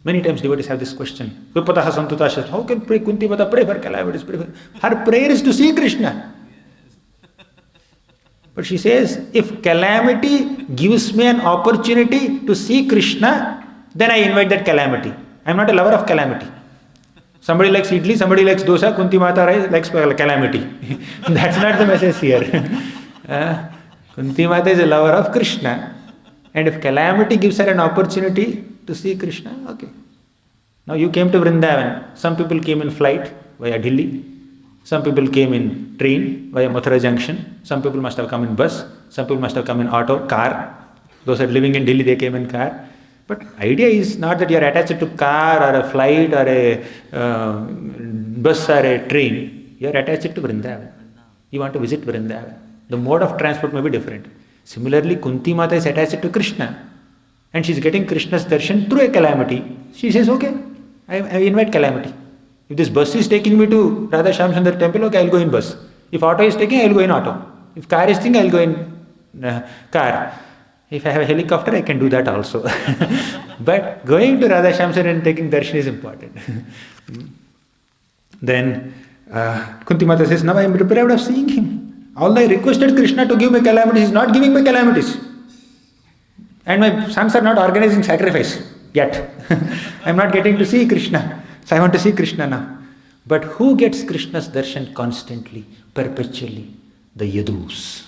Many times devotees have this question. Vipadaha santutaha shasvatatra. How can Kunti Mata pray for calamities? Her prayer is to see Krishna. But she says, if calamity gives me an opportunity to see Krishna, then I invite that calamity. I am not a lover of calamity. Somebody likes idli, somebody likes dosa, Kunti Mata likes calamity. That's not the message here. Kunti Mata is a lover of Krishna. And if calamity gives her an opportunity to see Krishna, okay. Now you came to Vrindavan. Some people came in flight via Delhi. Some people came in train via Mathura Junction. Some people must have come in bus. Some people must have come in auto, car. Those are living in Delhi, they came in car. But idea is not that you are attached to car or a flight or a bus or a train. You are attached to Vrindavan. You want to visit Vrindavan. The mode of transport may be different. Similarly, Kunti Mata is attached to Krishna. And she is getting Krishna's darshan through a calamity. She says, okay, I invite calamity. If this bus is taking me to Radha Shyamsundar temple, okay, I will go in bus. If auto is taking, I will go in auto. If car is taking, I will go in car. If I have a helicopter, I can do that also. But going to Radha Shyamsundar and taking darshan is important. Then Kunti Mata says, now I am deprived of seeing him. Although I requested Krishna to give me calamities, he is not giving me calamities. And my sons are not organizing sacrifice yet. I am not getting to see Krishna. So I want to see Krishna now. But who gets Krishna's darshan constantly, perpetually? The Yadus.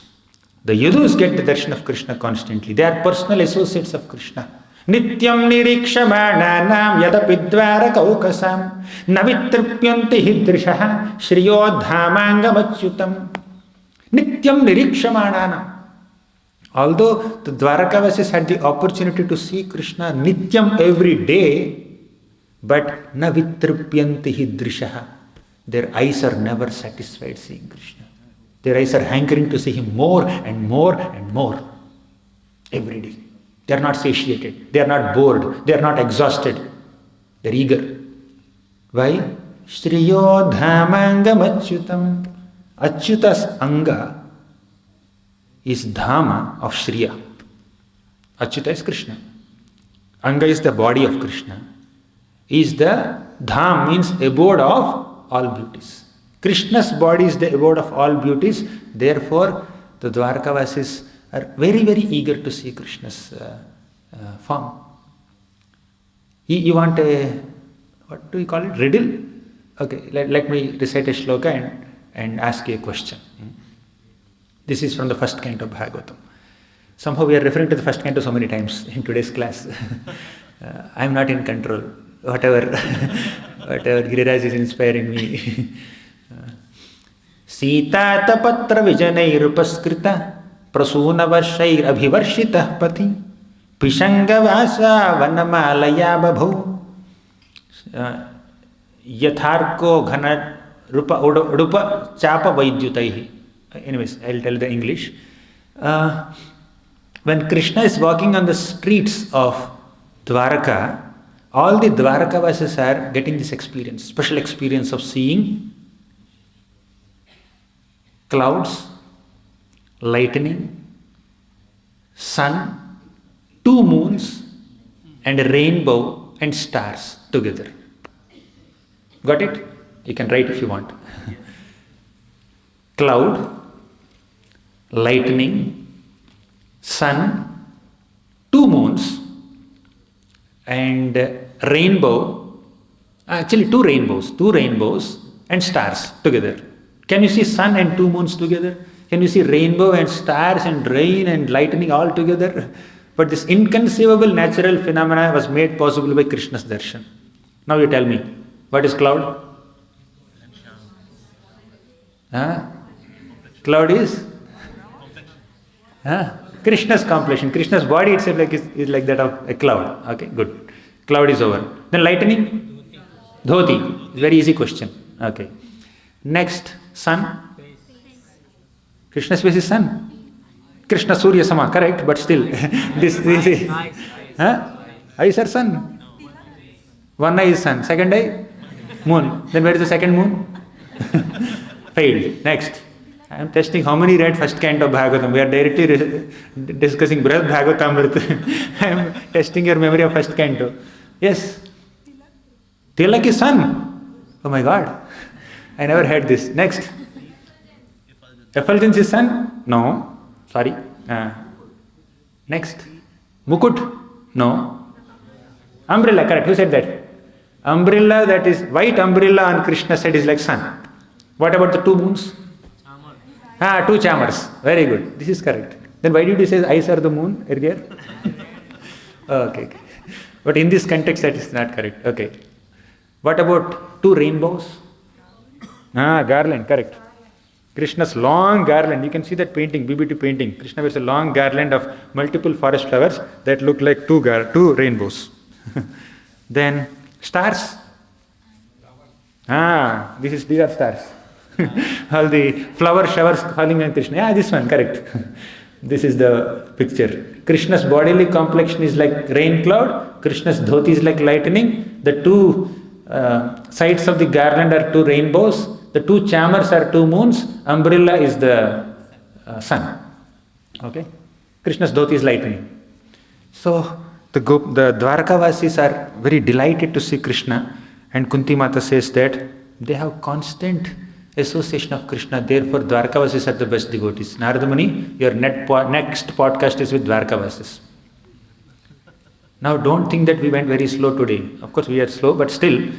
The Yadus get the darshan of Krishna constantly. They are personal associates of Krishna. Nityam nirikshamananam yadapidvara kaukasam navitripyanti hidrishaha shriyo dhamangamachutam. Nityam nirikshamananam. Although the Dwarkavasis had the opportunity to see Krishna Nityam every day, but na vitrupyanti hidrishaha. Their eyes are never satisfied seeing Krishna. Their eyes are hankering to see him more and more and more every day. They are not satiated. They are not bored. They are not exhausted. They are eager. Why? Shriyo dhamangam achyutam. Achyuta's anga is dhama of Shriya. Achyuta is Krishna. Anga is the body of Krishna. Is the dham, means abode of all beauties. Krishna's body is the abode of all beauties. Therefore, the Dwarkavasis are very, very eager to see Krishna's form. You want a, what do you call it, riddle? Okay, let me recite a shloka and ask you a question. This is from the first canto of Bhagavatam. Somehow we are referring to the first canto so many times in today's class. I am not in control. Whatever Giriraj is inspiring me. Sita tapatra vijanair upaskrita prasuna varshair abhivarshitah pati pishanga vasa vanamalaya babhau yatharko ghana rupa chapa vaidyutaihi. Anyways, I'll tell the English. When Krishna is walking on the streets of Dwaraka, all the Dwarakavasis are getting this experience, special experience of seeing clouds, lightning, sun, two moons, and a rainbow and stars together. Got it? You can write if you want. Cloud, lightning, sun, two moons, and rainbow, actually two rainbows and stars together. Can you see sun and two moons together? Can you see rainbow and stars and rain and lightning all together? But this inconceivable natural phenomena was made possible by Krishna's darshan. Now you tell me, what is cloud? Cloud is Krishna's completion. Krishna's body itself is like that of a cloud. Okay, good. Cloud is over. Then lightning? Dhoti. Very easy question. Okay. Next, sun. Krishna's face is sun. Krishna Surya Sama, correct, but still. this is. Eyes are sun. One eye is sun. Second eye? Moon. Then where is the second moon? Failed. Next. I am testing how many read first canto of Bhagavatam. We are directly discussing Brihat Bhagavatamrita. I am testing your memory of first canto. Yes. Tilak is sun. Oh my God. I never heard this. Next. Effulgence is sun? No. Sorry. Next. Mukut? No. Umbrella, correct. Who said that? Umbrella, that is white umbrella on Krishna's side is like sun. What about the two moons? Two chamars. Very good. This is correct. Then why did you say eyes are the moon earlier? Okay. But in this context, that is not correct. Okay. What about two rainbows? Garland, correct. Krishna's long garland. You can see that painting, BBT painting. Krishna wears a long garland of multiple forest flowers that look like two rainbows. Then stars. These are stars. All the flower showers falling on Krishna. This one, correct. This is the picture. Krishna's bodily complexion is like rain cloud. Krishna's dhoti is like lightning. The two sides of the garland are two rainbows. The two chamars are two moons. Umbrella is the sun. Okay. Krishna's dhoti is lightning. So the Dwarkavasis are very delighted to see Krishna. And Kunti Mata says that they have constant association of Krishna. Therefore, Dwarkavasis are the best devotees. Narada Muni, your next podcast is with Dwarkavasis. Now, don't think that we went very slow today. Of course, we are slow, but still,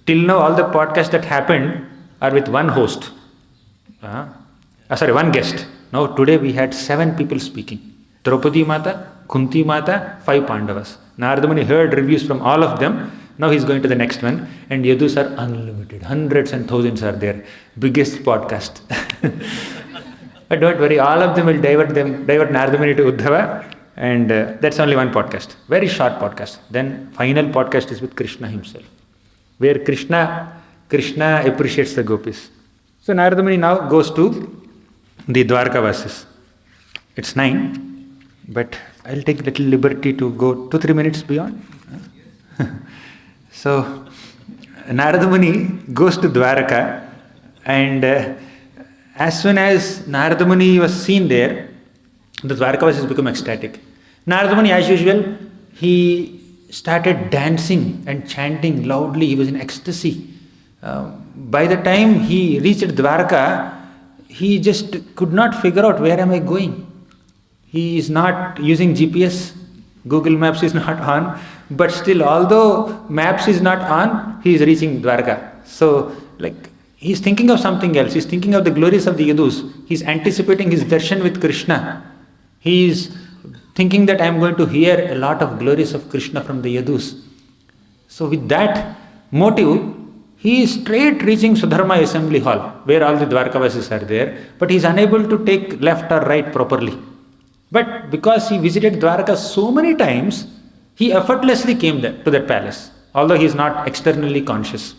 till now, all the podcasts that happened are with one host. One guest. Now, today we had 7 people speaking. Draupadi Mata, Kunti Mata, 5 Pandavas. Narada Muni heard reviews from all of them. Now he's going to the next one, and Yadus are unlimited. Hundreds and thousands are there. Biggest podcast. But don't worry, all of them will divert Narada Muni to Uddhava, and that's only one podcast. Very short podcast. Then final podcast is with Krishna himself, where Krishna appreciates the gopis. So Narada Muni now goes to the Dwarkavasis. It's 9, but I'll take a little liberty to go 2-3 minutes beyond. So, Narada Muni goes to Dwaraka, and as soon as Narada Muni was seen there, the Dwarkavasis become ecstatic. Narada Muni, as usual, he started dancing and chanting loudly. He was in ecstasy. By the time he reached Dwaraka, he just could not figure out where am I going. He is not using GPS, Google Maps is not on, but still, although Maps is not on, he is reaching Dwarka. So, he's thinking of something else. He's thinking of the glories of the Yadus. He's anticipating his darshan with Krishna. He is thinking that I am going to hear a lot of glories of Krishna from the Yadus. So, with that motive, he is straight reaching Sudharma Assembly Hall, where all the Dwarkavasis are there, but he is unable to take left or right properly. But because he visited Dwarka so many times, he effortlessly came there to that palace, although he is not externally conscious.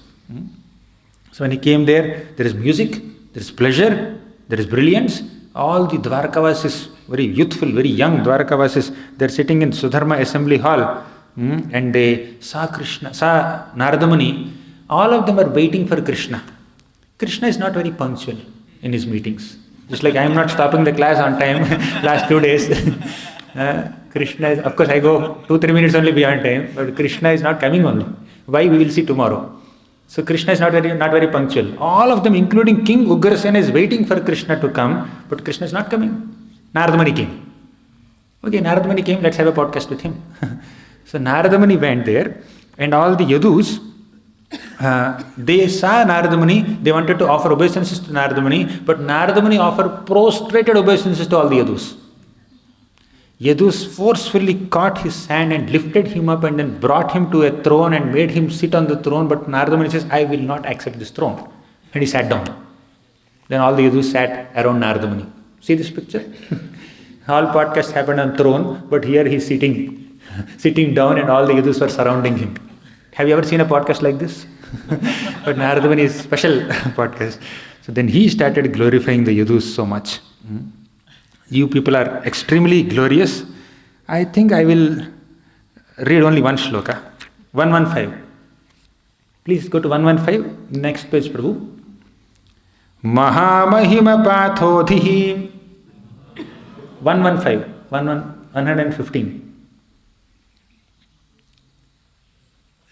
So when he came there, there is music, there is pleasure, there is brilliance. All the Dwarkavasis, very youthful, very young Dwarkavasis, they are sitting in Sudharma Assembly Hall, and they saw Krishna, saw Narada Muni. All of them are waiting for Krishna. Krishna is not very punctual in his meetings. Just like I am not stopping the class on time last 2 days. Krishna is, of course I go 2-3 minutes only beyond time, but Krishna is not coming only. Why? We will see tomorrow. So Krishna is not very punctual. All of them, including King Ugrasena, is waiting for Krishna to come, but Krishna is not coming. Narada Muni came. Okay, Narada Muni came, let's have a podcast with him. So Narada Muni went there, and all the Yadus, they saw Narada Muni, they wanted to offer obeisances to Narada Muni, but Narada Muni offered prostrated obeisances to all the Yadus. Yadus forcefully caught his hand and lifted him up and then brought him to a throne and made him sit on the throne, but Narada Muni says, I will not accept this throne. And he sat down. Then all the Yadus sat around Narada Muni. See this picture? All podcasts happened on throne, but here he is sitting down and all the Yadus were surrounding him. Have you ever seen a podcast like this? But Narada Muni is special podcast. So then he started glorifying the Yadus so much. You people are extremely glorious. I think I will read only one shloka. 115. Please go to 115. Next page, Prabhu. Mahamahima pathodhihi. 115.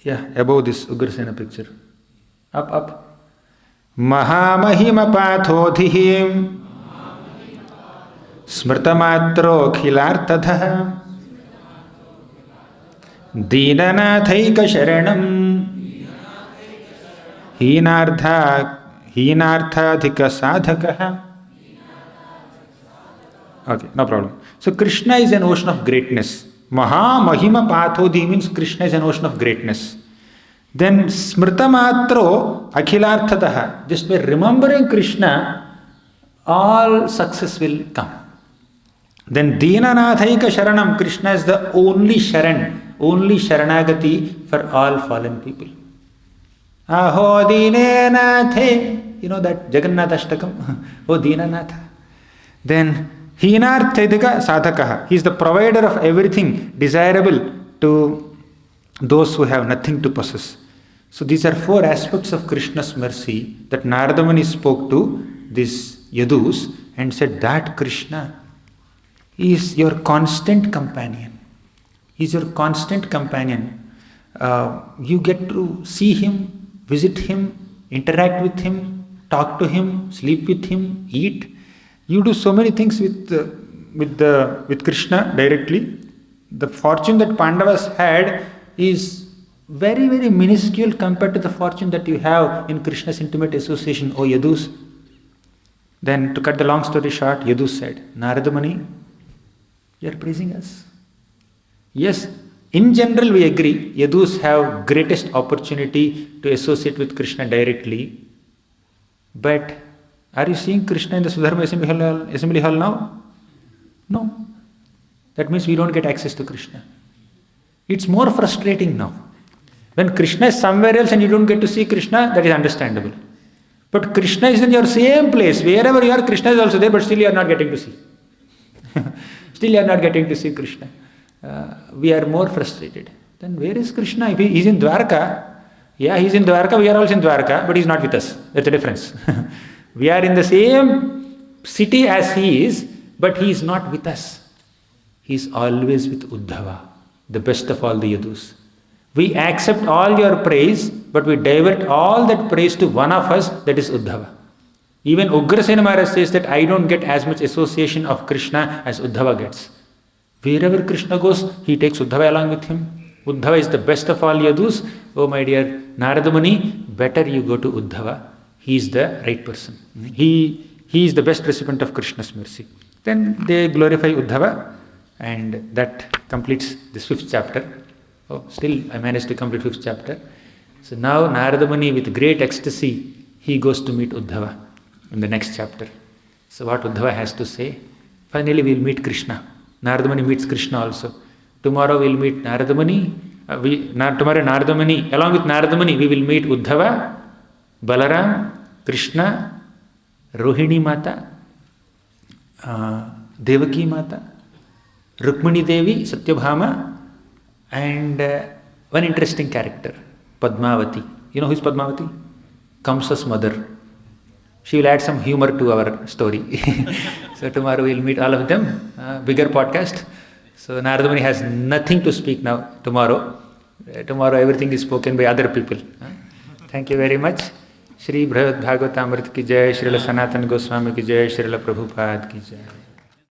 Yeah, above this Ugrasena picture. Up. Mahamahima pathodhihi. Smrtamatro khilartadha. Deenanathaika sharanam. Heenarthadhika sadhakaha. Okay, no problem. So Krishna is an ocean of greatness. Mahima pathodhi means Krishna is an ocean of greatness. Then smrtamatro akhilarthadaha. Just by remembering Krishna, all success will come. Then Deenanathaika Sharanam, Krishna is the only Sharan, only Saranagati for all fallen people. Aho Deenanathe, you know that Jagannatha Ashtakam? Oh Deenanatha. Then Heenarthadika Sadhakaha, he is the provider of everything desirable to those who have nothing to possess. So these are 4 aspects of Krishna's mercy that Narada Muni spoke to these Yadus and said that Krishna is your constant companion. He is your constant companion. You get to see him, visit him, interact with him, talk to him, sleep with him, eat. You do so many things with Krishna directly. The fortune that Pandavas had is very, very minuscule compared to the fortune that you have in Krishna's intimate association, O Yadus. Then to cut the long story short, Yadus said, Narada Muni, you are praising us. Yes, in general we agree, Yadus have greatest opportunity to associate with Krishna directly. But are you seeing Krishna in the Sudharma Assembly Hall now? No. That means we don't get access to Krishna. It's more frustrating now. When Krishna is somewhere else and you don't get to see Krishna, that is understandable. But Krishna is in your same place. Wherever you are, Krishna is also there, but still you are not getting to see. Still you are not getting to see Krishna. We are more frustrated. Then where is Krishna? If he is in Dwarka, yeah, he is in Dwarka, we are also in Dwarka, but he is not with us. That's the difference. We are in the same city as he is, but he is not with us. He is always with Uddhava, the best of all the Yadus. We accept all your praise, but we divert all that praise to one of us, that is Uddhava. Even Ugrasena Maharaj says that I don't get as much association of Krishna as Uddhava gets. Wherever Krishna goes, he takes Uddhava along with him. Uddhava is the best of all yadus. Oh my dear Narada Muni, better you go to Uddhava. He is the right person. He is the best recipient of Krishna's mercy. Then they glorify Uddhava, and that completes this 5th chapter. Oh, still I managed to complete 5th chapter. So now Narada Muni, with great ecstasy, he goes to meet Uddhava in the next chapter. So what Uddhava has to say? Finally we will meet Krishna. Narada Muni meets Krishna also. Tomorrow we will meet Narada Muni. Tomorrow Narada Muni, along with Narada Muni, we will meet Uddhava, Balaram, Krishna, Rohini Mata, Devaki Mata, Rukmini Devi, Satyabhama, and one interesting character, Padmavati. You know who is Padmavati? Kamsa's mother. She will add some humor to our story. So tomorrow we will meet all of them. Bigger podcast. So Narada Muni has nothing to speak now tomorrow. Tomorrow everything is spoken by other people. Thank you very much. Shri Brihat Bhagavatamrita ki jai, Srila Sanatana Goswami ki jai, Srila Prabhupada ki jai.